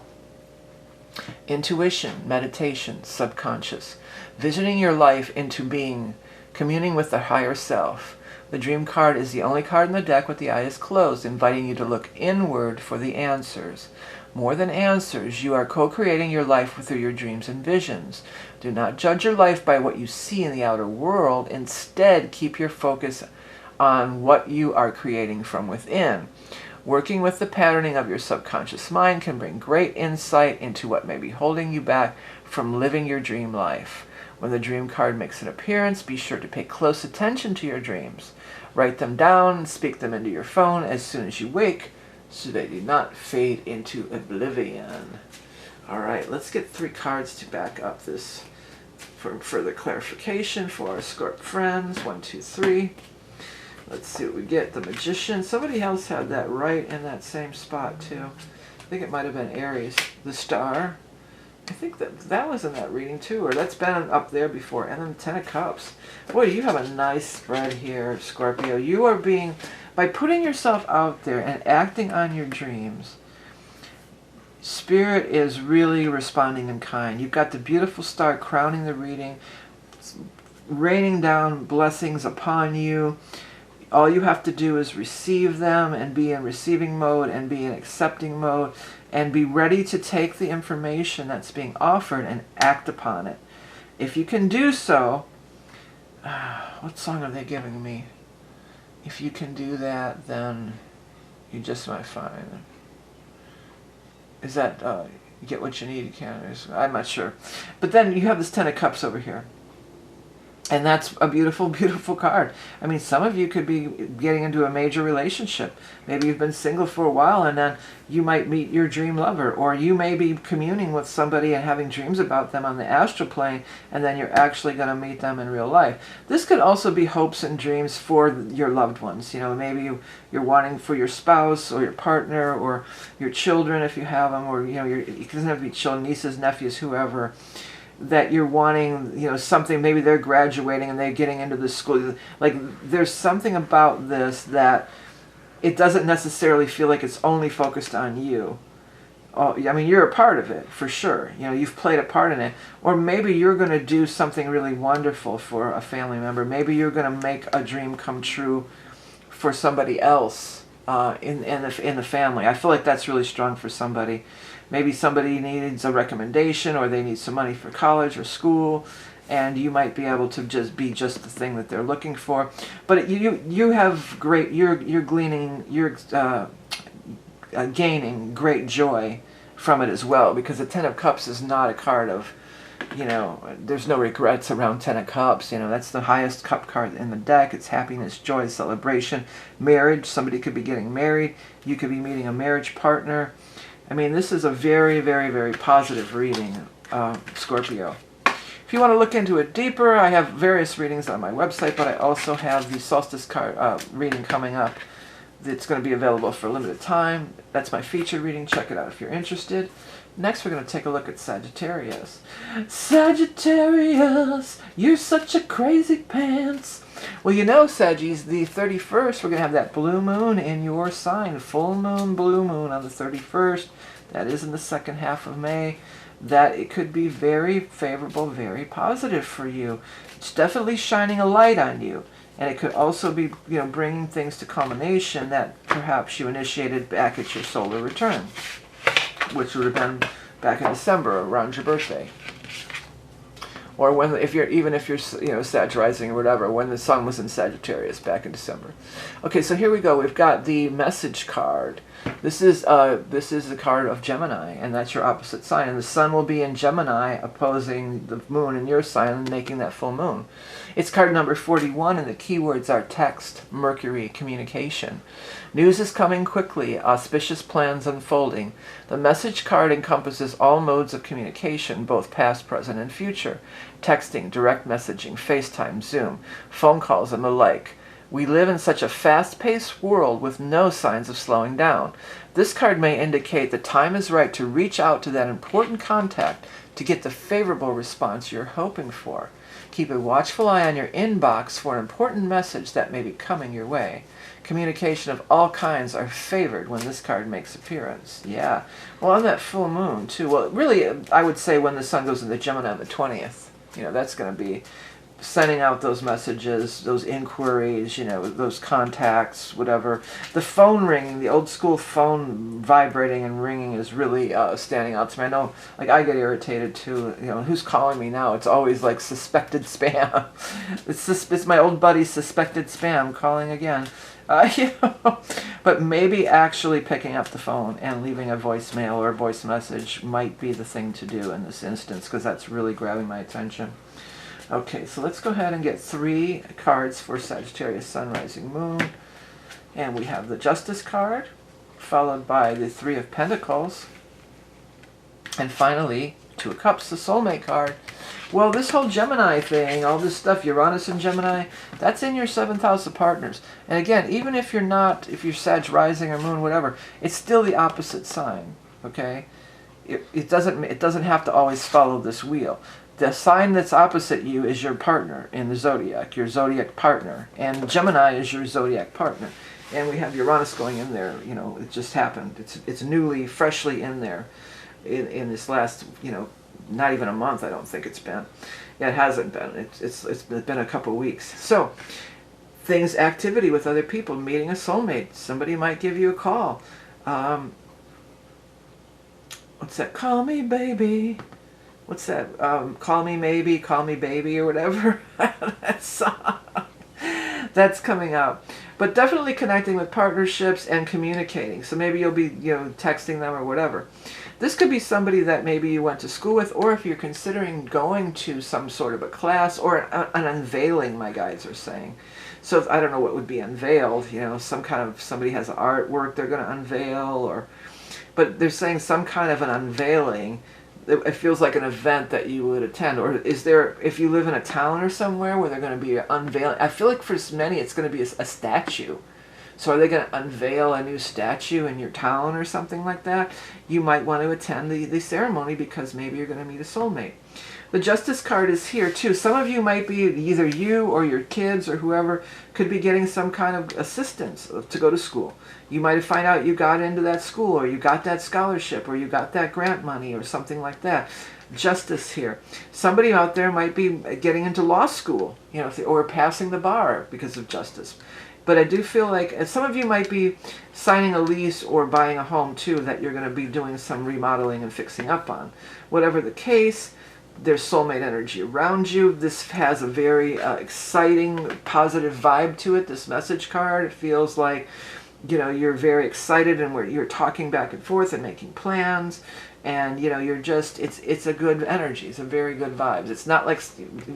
intuition, meditation, subconscious, visioning your life into being, communing with the higher self. The dream card is the only card in the deck with the eye is closed, inviting you to look inward for the answers. More than answers, you are co-creating your life through your dreams and visions. Do not judge your life by what you see in the outer world. Instead, keep your focus on what you are creating from within. Working with the patterning of your subconscious mind can bring great insight into what may be holding you back from living your dream life. When the dream card makes an appearance, be sure to pay close attention to your dreams. Write them down and speak them into your phone as soon as you wake, so they do not fade into oblivion. All right, let's get 3 cards to back up this for further clarification for our Scorp friends. 1, 2, 3. Let's see what we get. The Magician. Somebody else had that right in that same spot too. I think it might have been Aries. The Star. I think that was in that reading too, or that's been up there before. And then 10 of Cups. Boy, you have a nice spread here, Scorpio. You are being, by putting yourself out there and acting on your dreams, Spirit is really responding in kind. You've got the beautiful star crowning the reading, raining down blessings upon you. All you have to do is receive them and be in receiving mode and be in accepting mode and be ready to take the information that's being offered and act upon it. If you can do so, what song are they giving me? If you can do that, then you just might find. Is that you get what you need? You can't. I'm not sure. But then you have this Ten of Cups over here. And that's a beautiful, beautiful card. I mean, some of you could be getting into a major relationship. Maybe you've been single for a while and then you might meet your dream lover. Or you may be communing with somebody and having dreams about them on the astral plane, and then you're actually going to meet them in real life. This could also be hopes and dreams for your loved ones. You know, maybe you're wanting for your spouse or your partner or your children if you have them, or, you know, it doesn't have to be children, nieces, nephews, whoever, that you're wanting, you know, something. Maybe they're graduating and they're getting into the school. Like, there's something about this that it doesn't necessarily feel like it's only focused on you. Oh, I mean, you're a part of it, for sure. You know, you've played a part in it. Or maybe you're going to do something really wonderful for a family member. Maybe you're going to make a dream come true for somebody else in the family. I feel like that's really strong for somebody. Maybe somebody needs a recommendation, or they need some money for college or school, and you might be able to just be just the thing that they're looking for. But you have great, you're gaining great joy from it as well, because the Ten of Cups is not a card of, you know, there's no regrets around Ten of Cups. You know, that's the highest cup card in the deck. It's happiness, joy, celebration, marriage. Somebody could be getting married. You could be meeting a marriage partner. I mean, this is a very, very, very positive reading, Scorpio. If you want to look into it deeper, I have various readings on my website, but I also have the solstice card reading coming up. It's going to be available for a limited time. That's my featured reading. Check it out if you're interested. Next, we're going to take a look at Sagittarius. Sagittarius, you're such a crazy pants. Well, you know, Saggies, the 31st, we're going to have that blue moon in your sign. Full moon, blue moon on the 31st. That is in the second half of May. That it could be very favorable, very positive for you. It's definitely shining a light on you. And it could also be, you know, bringing things to culmination that perhaps you initiated back at your solar return, which would have been back in December around your birthday. Or when, if you're, you know, Sag rising or whatever, when the sun was in Sagittarius back in December. Okay, so here we go. We've got the message card. This is the card of Gemini, and that's your opposite sign. And the sun will be in Gemini, opposing the moon in your sign, and making that full moon. It's card number 41, and the keywords are text, Mercury, communication. News is coming quickly, auspicious plans unfolding. The message card encompasses all modes of communication, both past, present, and future. Texting, direct messaging, FaceTime, Zoom, phone calls, and the like. We live in such a fast-paced world with no signs of slowing down. This card may indicate the time is right to reach out to that important contact to get the favorable response you're hoping for. Keep a watchful eye on your inbox for an important message that may be coming your way. Communication of all kinds are favored when this card makes appearance. Yeah. Well, on that full moon, too. Well, really, I would say when the sun goes into Gemini on the 20th. You know, that's going to be sending out those messages, those inquiries, you know, those contacts, whatever. The phone ringing, the old school phone vibrating and ringing is really standing out to me. I know, like, I get irritated too. You know, who's calling me now? It's always like suspected spam. It's my old buddy suspected spam calling again. You know, but maybe actually picking up the phone and leaving a voicemail or a voice message might be the thing to do in this instance, because that's really grabbing my attention. Okay, so let's go ahead and get 3 cards for Sagittarius, Sun, Rising, Moon. And we have the Justice card, followed by the 3 of Pentacles, and finally 2 of Cups, the Soulmate card. Well, this whole Gemini thing, all this stuff, Uranus and Gemini, that's in your 7th house of partners. And again, even if you're not, if you're Sag rising or moon, whatever, it's still the opposite sign, okay? It doesn't have to always follow this wheel. The sign that's opposite you is your partner in the zodiac, your zodiac partner. And Gemini is your zodiac partner. And we have Uranus going in there, you know, it just happened. It's newly, freshly in there in this last, you know, not even a month, I don't think it's been. Yeah, it hasn't been. It's been a couple weeks. So, things, activity with other people, meeting a soulmate. Somebody might give you a call. What's that? Call me baby. What's that? Call me maybe, call me baby, or whatever. That song. That's coming out. But definitely connecting with partnerships and communicating. So maybe you'll be, texting them or whatever. This could be somebody that maybe you went to school with, or if you're considering going to some sort of a class, or an unveiling, my guides are saying. So I don't know what would be unveiled, some kind of, somebody has artwork they're going to unveil, but they're saying some kind of an unveiling. It feels like an event that you would attend. Or is there, if you live in a town or somewhere where they're going to be unveiling, I feel like for many it's going to be a statue. So are they going to unveil a new statue in your town or something like that? You might want to attend the ceremony because maybe you're going to meet a soulmate. The Justice card is here too. Some of you might be, either you or your kids or whoever, could be getting some kind of assistance to go to school. You might find out you got into that school, or you got that scholarship, or you got that grant money, or something like that. Justice here. Somebody out there might be getting into law school, or passing the bar because of justice. But I do feel like some of you might be signing a lease or buying a home too that you're going to be doing some remodeling and fixing up on. Whatever the case, there's soulmate energy around you. This has a very exciting, positive vibe to it, this message card. It feels like, you're very excited and you're talking back and forth and making plans. And, you're just, it's a good energy. It's a very good vibes. It's not like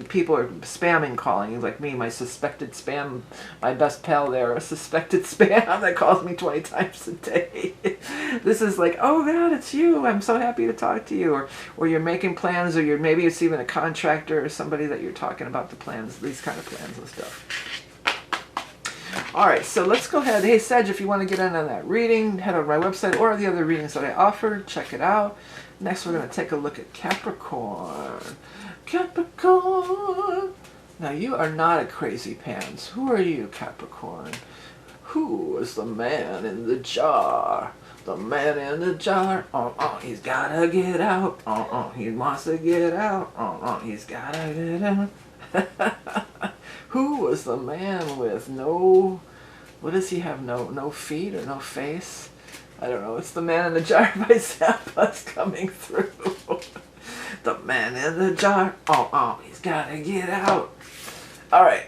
people are spamming calling you, like me, my suspected spam, my best pal there, a suspected spam that calls me 20 times a day. This is like, oh God, it's you. I'm so happy to talk to you. Or you're making plans, or maybe it's even a contractor or somebody that you're talking about the plans, these kind of plans and stuff. All right, so let's go ahead. Hey, Sag, if you want to get in on that reading, head over to my website or the other readings that I offered. Check it out. Next, we're going to take a look at Capricorn. Capricorn. Now, you are not a crazy pants. Who are you, Capricorn? Who is the man in the jar? The man in the jar. He's got to get out. He wants to get out. He's got to get out. Who was the man with no, what does he have, no feet or no face? I don't know. It's the man in the jar by Zappa's coming through. The man in the jar. He's got to get out. All right.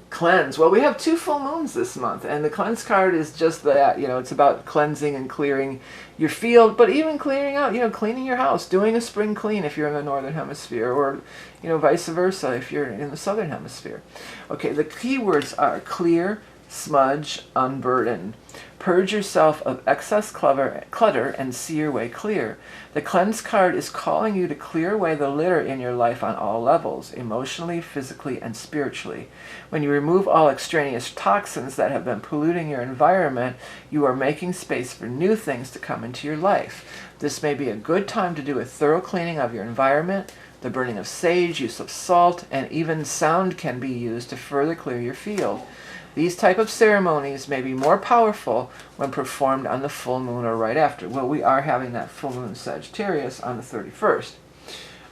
Cleanse. Well, we have 2 full moons this month, and the cleanse card is just that. It's about cleansing and clearing your field, but even clearing out, cleaning your house, doing a spring clean if you're in the northern hemisphere, or, vice versa if you're in the southern hemisphere. Okay, the keywords are clear, smudge, unburden. Purge yourself of excess clutter and see your way clear. The cleanse card is calling you to clear away the litter in your life on all levels, emotionally, physically, and spiritually. When you remove all extraneous toxins that have been polluting your environment, you are making space for new things to come into your life. This may be a good time to do a thorough cleaning of your environment. The burning of sage, use of salt, and even sound can be used to further clear your field. These type of ceremonies may be more powerful when performed on the full moon or right after. Well, we are having that full moon Sagittarius on the 31st.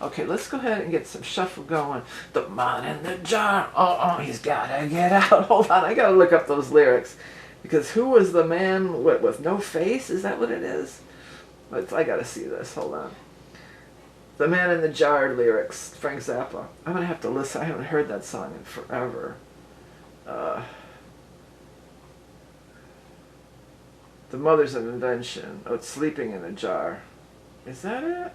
Okay, let's go ahead and get some shuffle going. The man in the jar. He's got to get out. Hold on, I got to look up those lyrics. Because who was the man with no face? Is that what it is? I got to see this. Hold on. The Man in the Jar lyrics, Frank Zappa. I'm going to have to listen. I haven't heard that song in forever. The Mother's an Invention. Oh, it's Sleeping in a Jar. Is that it?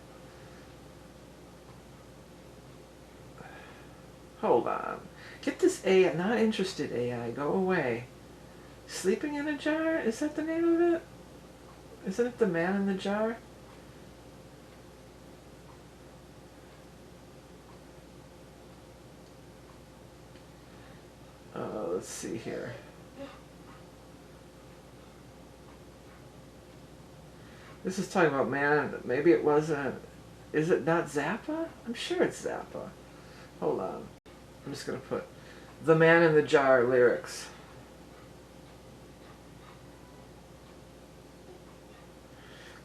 Hold on. Get this AI. Not interested, AI. Go away. Sleeping in a Jar? Is that the name of it? Isn't it The Man in the Jar? Let's see here. This is talking about man. Maybe it wasn't. Is it not Zappa? I'm sure it's Zappa. Hold on. I'm just going to put The Man in the Jar lyrics.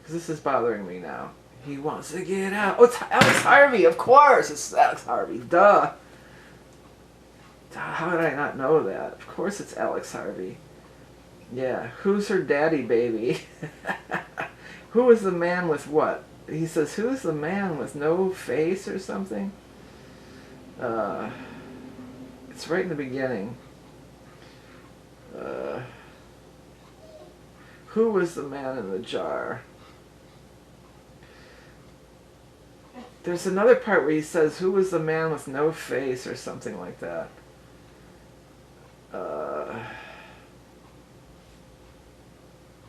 Because this is bothering me now. He wants to get out. Oh, it's Alex Harvey, of course. It's Alex Harvey. Duh. How did I not know that? Of course it's Alex Harvey. Yeah, who's her daddy, baby? Who is the man with what? He says, who's the man with no face or something? It's right in the beginning. Who was the man in the jar? There's another part where he says, who was the man with no face or something like that.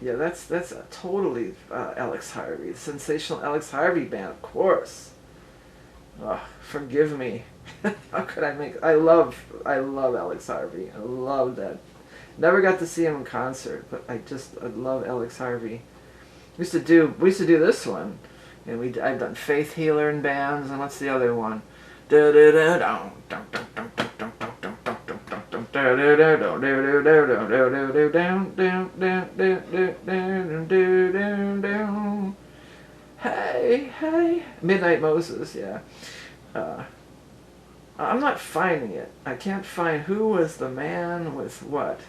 Yeah, that's a totally Alex Harvey. The sensational Alex Harvey band, of course. Oh, forgive me. How could I make... I love Alex Harvey. I love that. Never got to see him in concert, but I love Alex Harvey. We used to do this one. And I've done Faith Healer in bands, and what's the other one? Hey, hey. Midnight Moses, yeah. I'm not finding it. I can't find who was the man with what.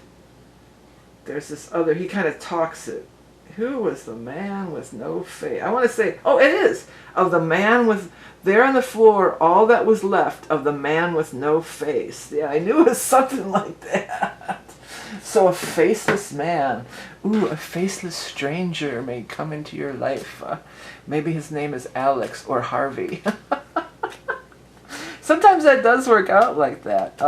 There's this other, he kind of talks it. Who was the man with no face? I want to say, oh, it is! Of the man with, there on the floor, all that was left of the man with no face. Yeah, I knew it was something like that. So a faceless man, ooh, a faceless stranger may come into your life. Maybe his name is Alex or Harvey. Sometimes that does work out like that.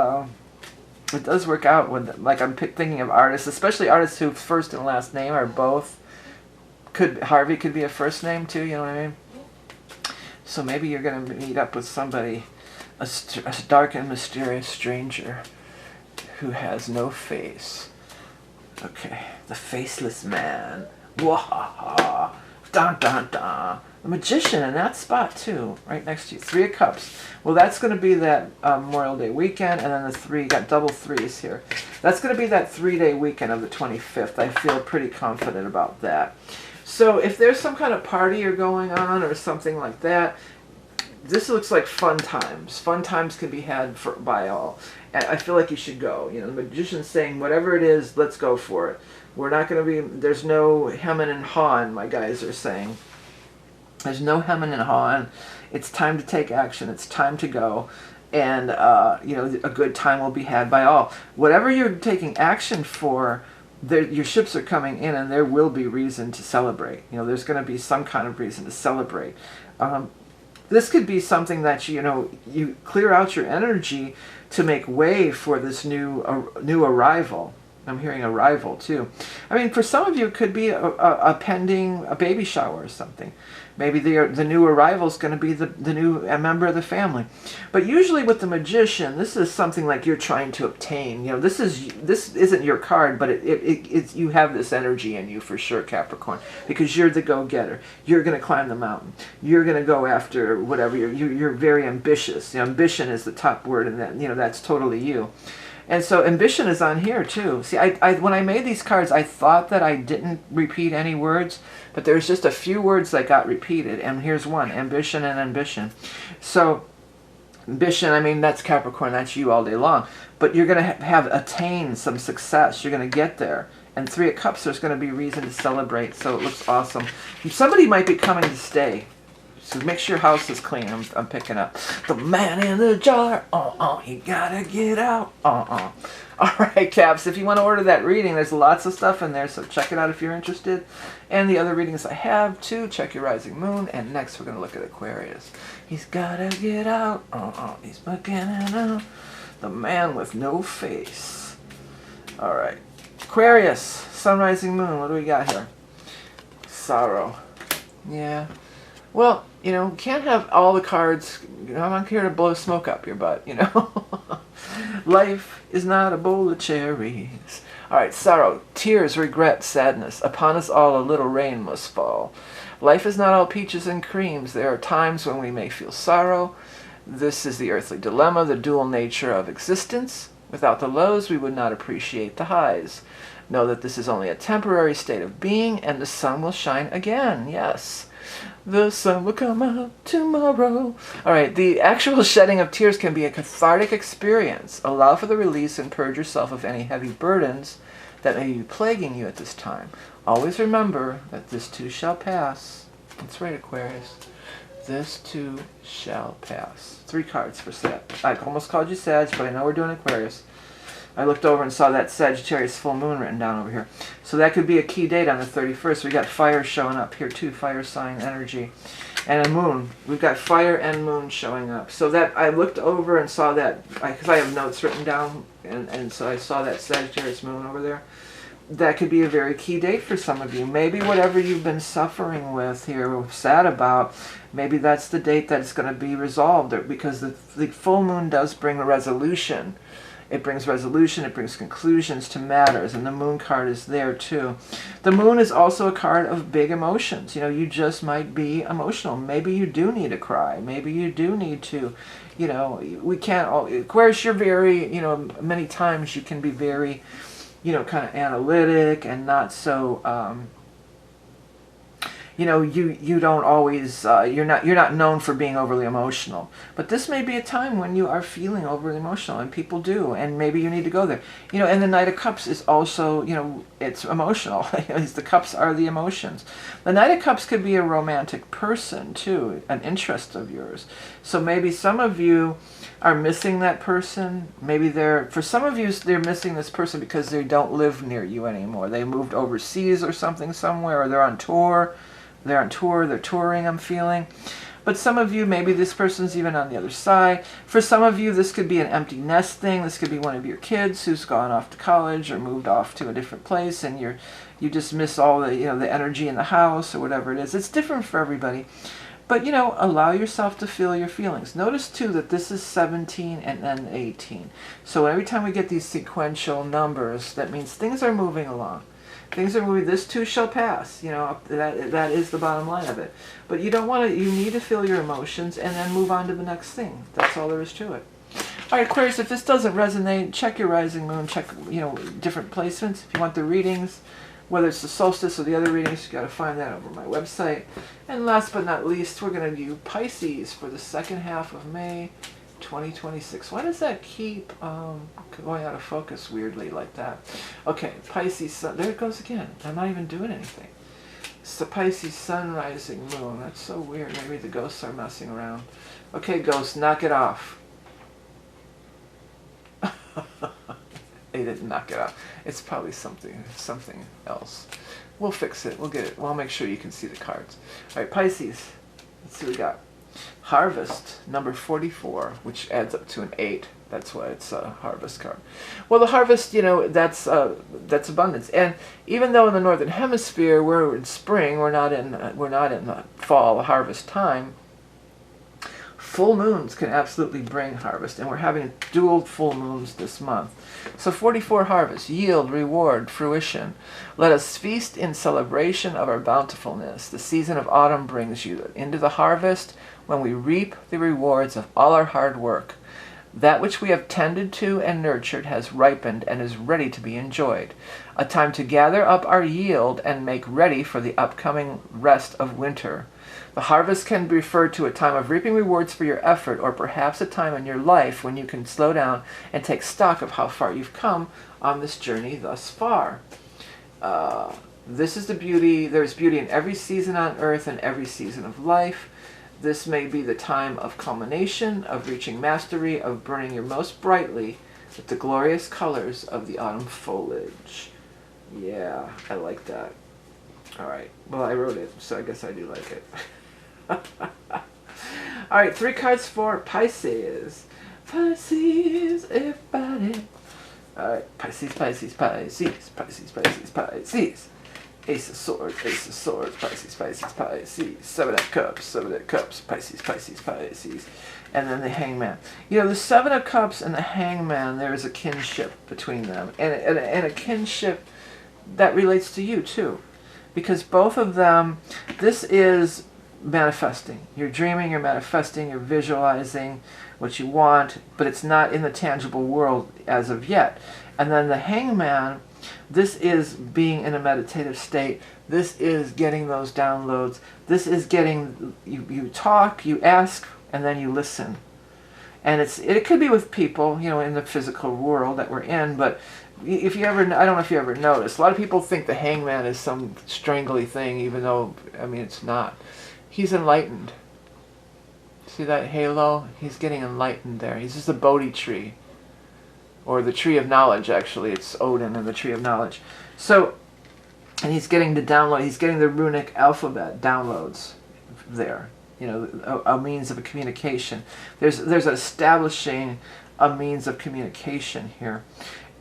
It does work out when, like, I'm thinking of artists, especially artists whose first and last name are both. Harvey could be a first name too, you know what I mean? So maybe you're going to meet up with somebody, a dark and mysterious stranger who has no face. Okay, the faceless man. Wahaha. Dun dun dun. The magician in that spot too, right next to you. 3 of Cups. Well, that's going to be that Memorial Day weekend, and then the 3, got double 3s here. That's going to be that 3-day weekend of the 25th. I feel pretty confident about that. So if there's some kind of party you're going on or something like that, this looks like fun times. Fun times can be had by all. And I feel like you should go. You know, the magician's saying, whatever it is, let's go for it. We're not going to be, there's no hemming and hawing, my guys are saying. There's no hemming and hawing. It's time to take action. It's time to go. And, you know, a good time will be had by all. Whatever you're taking action for, your ships are coming in, and there will be reason to celebrate. You know, there's going to be some kind of reason to celebrate. This could be something that, you know, you clear out your energy to make way for this new arrival. I'm hearing arrival too. I mean, for some of you, it could be a pending baby shower or something. Maybe the new arrival is going to be the new member of the family. But usually with the magician, this is something like you're trying to obtain. You know, this isn't your card, but it's you have this energy in you for sure, Capricorn, because you're the go-getter. You're going to climb the mountain. You're going to go after whatever. You're very ambitious. You know, ambition is the top word, and that, you know, that's totally you. And so ambition is on here too. See, when I made these cards, I thought that I didn't repeat any words, but there's just a few words that got repeated. And here's one, ambition and ambition. So ambition, I mean, that's Capricorn, that's you all day long. But you're going to have attained some success. You're going to get there. And 3 of Cups, there's going to be reason to celebrate. So it looks awesome. Somebody might be coming to stay. So make sure your house is clean. I'm picking up. The man in the jar. You gotta get out. All right, Caps. If you want to order that reading, there's lots of stuff in there. So check it out if you're interested. And the other readings I have too. Check your rising moon. And next we're gonna look at Aquarius. He's gotta get out. He's beginning out. The man with no face. All right, Aquarius. Sun, rising moon. What do we got here? Sorrow. Yeah. Well, you know, can't have all the cards. You know, I'm not here to blow smoke up your butt, you know. Life is not a bowl of cherries. All right, sorrow, tears, regret, sadness. Upon us all a little rain must fall. Life is not all peaches and creams. There are times when we may feel sorrow. This is the earthly dilemma, the dual nature of existence. Without the lows, we would not appreciate the highs. Know that this is only a temporary state of being, and the sun will shine again. Yes. The sun will come out tomorrow. All right, the actual shedding of tears can be a cathartic experience. Allow for the release and purge yourself of any heavy burdens that may be plaguing you at this time. Always remember that this too shall pass. That's right, Aquarius. This too shall pass. 3 cards for Sag. I almost called you Sag, but I know we're doing Aquarius. I looked over and saw that Sagittarius full moon written down over here. So that could be a key date on the 31st. We got fire showing up here too, fire sign energy. And a moon. We've got fire and moon showing up. So that I looked over and saw that, because I have notes written down, and so I saw that Sagittarius moon over there. That could be a very key date for some of you. Maybe whatever you've been suffering with here, or sad about, maybe that's the date that it's going to be resolved, because the full moon does bring a resolution. It brings resolution, it brings conclusions to matters, and the moon card is there too. The moon is also a card of big emotions. You know, you just might be emotional. Maybe you do need to cry. Maybe you do need to, you know, we can't all, Aquarius, you're very, you know, many times you can be very, you know, kind of analytic and not so, you know, you don't always, you're not known for being overly emotional. But this may be a time when you are feeling overly emotional, and people do, and maybe you need to go there. You know, and the Knight of Cups is also, you know, it's emotional. The cups are the emotions. The Knight of Cups could be a romantic person too, an interest of yours. So maybe some of you are missing that person. Maybe for some of you, they're missing this person because they don't live near you anymore. They moved overseas or something somewhere, or they're on tour. They're touring, I'm feeling. But some of you, maybe this person's even on the other side. For some of you, this could be an empty nest thing. This could be one of your kids who's gone off to college or moved off to a different place, and you just miss all the, you know, the energy in the house or whatever it is. It's different for everybody. But, you know, allow yourself to feel your feelings. Notice, too, that this is 17 and then 18. So every time we get these sequential numbers, that means things are moving along. Things are moving. This too shall pass. You know, that is the bottom line of it. But you don't want to. You need to feel your emotions and then move on to the next thing. That's all there is to it. All right, Aquarius. If this doesn't resonate, check your rising moon. Check, you know, different placements. If you want the readings, whether it's the solstice or the other readings, you got to find that over my website. And last but not least, we're going to do Pisces for the second half of May 2026. Why does that keep going out of focus weirdly like that? Okay, Pisces sun. There it goes again. I'm not even doing anything. It's the Pisces sun, rising moon. That's so weird. Maybe the ghosts are messing around. Okay, ghosts, knock it off. They didn't knock it off. It's probably something else. We'll fix it. We'll get it. We'll make sure you can see the cards. All right, Pisces. Let's see what we got. Harvest, number 44, which adds up to an 8. That's why it's a harvest card. Well, the harvest, you know, that's abundance. And even though in the northern hemisphere we're in spring, we're not in the fall harvest time. Full moons can absolutely bring harvest, and we're having dual full moons this month. So 44 harvest, yield, reward, fruition. Let us feast in celebration of our bountifulness. The season of autumn brings you into the harvest when we reap the rewards of all our hard work. That which we have tended to and nurtured has ripened and is ready to be enjoyed. A time to gather up our yield and make ready for the upcoming rest of winter. The harvest can be referred to a time of reaping rewards for your effort, or perhaps a time in your life when you can slow down and take stock of how far you've come on this journey thus far. This is the beauty. There's beauty in every season on earth and every season of life. This may be the time of culmination, of reaching mastery, of burning your most brightly with the glorious colors of the autumn foliage. Yeah, I like that. All right. Well, I wrote it, so I guess I do like it. All right, 3 cards for Pisces. Pisces, everybody. All right, Pisces, Pisces, Pisces, Pisces, Pisces, Pisces. Ace of Swords, Pisces, Pisces, Pisces. 7 of Cups, Pisces, Pisces, Pisces. And then the Hangman. You know, the 7 of Cups and the Hangman, there is a kinship between them. And a kinship that relates to you, too. Because both of them, this is manifesting. You're dreaming, you're manifesting, you're visualizing what you want, but it's not in the tangible world as of yet. And then the Hangman This is being in a meditative state. This is getting those downloads. This is getting, you talk, you ask, and then you listen. And it could be with people, you know, in the physical world that we're in, but if you ever, I don't know if you ever noticed, a lot of people think the hangman is some strangly thing, even though, I mean, it's not. He's enlightened. See that halo? He's getting enlightened there. He's just a Bodhi tree. Or the tree of knowledge, actually. It's Odin and the tree of knowledge. So, and he's getting the download, he's getting the runic alphabet downloads there. You know, a means of a communication. There's establishing a means of communication here.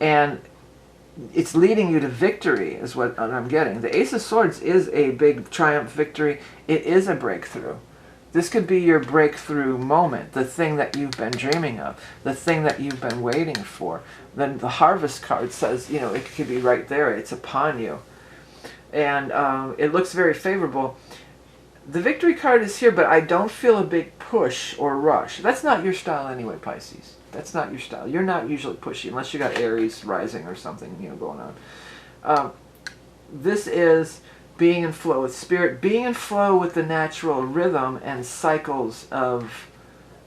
And it's leading you to victory, is what I'm getting. The Ace of Swords is a big triumph victory. It is a breakthrough. This could be your breakthrough moment, the thing that you've been dreaming of, the thing that you've been waiting for. Then the Harvest card says, you know, it could be right there. It's upon you. And it looks very favorable. The Victory card is here, but I don't feel a big push or rush. That's not your style anyway, Pisces. That's not your style. You're not usually pushy, unless you got Aries rising or something, you know, going on. This is being in flow with spirit, being in flow with the natural rhythm and cycles of,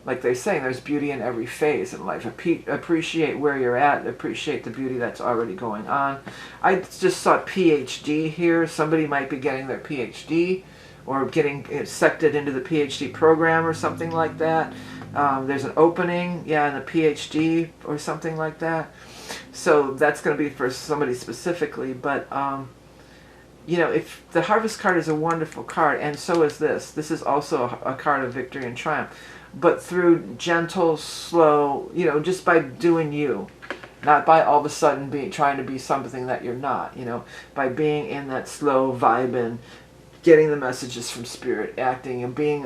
like they say, there's beauty in every phase in life. Appreciate where you're at, appreciate the beauty that's already going on. I just saw PhD here. Somebody might be getting their PhD or getting accepted into the PhD program or something like that. There's an opening, yeah, in the PhD or something like that. So that's going to be for somebody specifically, but you know, if the Harvest card is a wonderful card, and so is this. This is also a card of victory and triumph. But through gentle, slow, you know, just by doing you. Not by all of a sudden trying to be something that you're not, you know. By being in that slow vibe and getting the messages from spirit, acting and being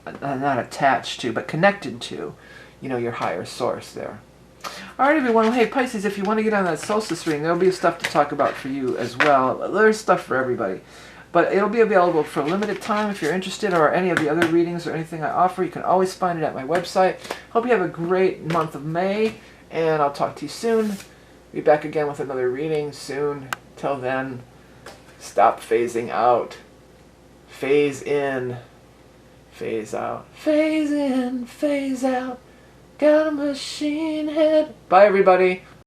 not attached to, but connected to, you know, your higher source there. Alright everyone, well, hey Pisces, if you want to get on that solstice reading, there'll be stuff to talk about for you as well. There's stuff for everybody. But it'll be available for a limited time if you're interested, or any of the other readings or anything I offer. You can always find it at my website. Hope you have a great month of May, and I'll talk to you soon. Be back again with another reading soon. Till then, stop phasing out. Phase in. Phase out. Phase in, phase out. Got a machine head. Bye, everybody.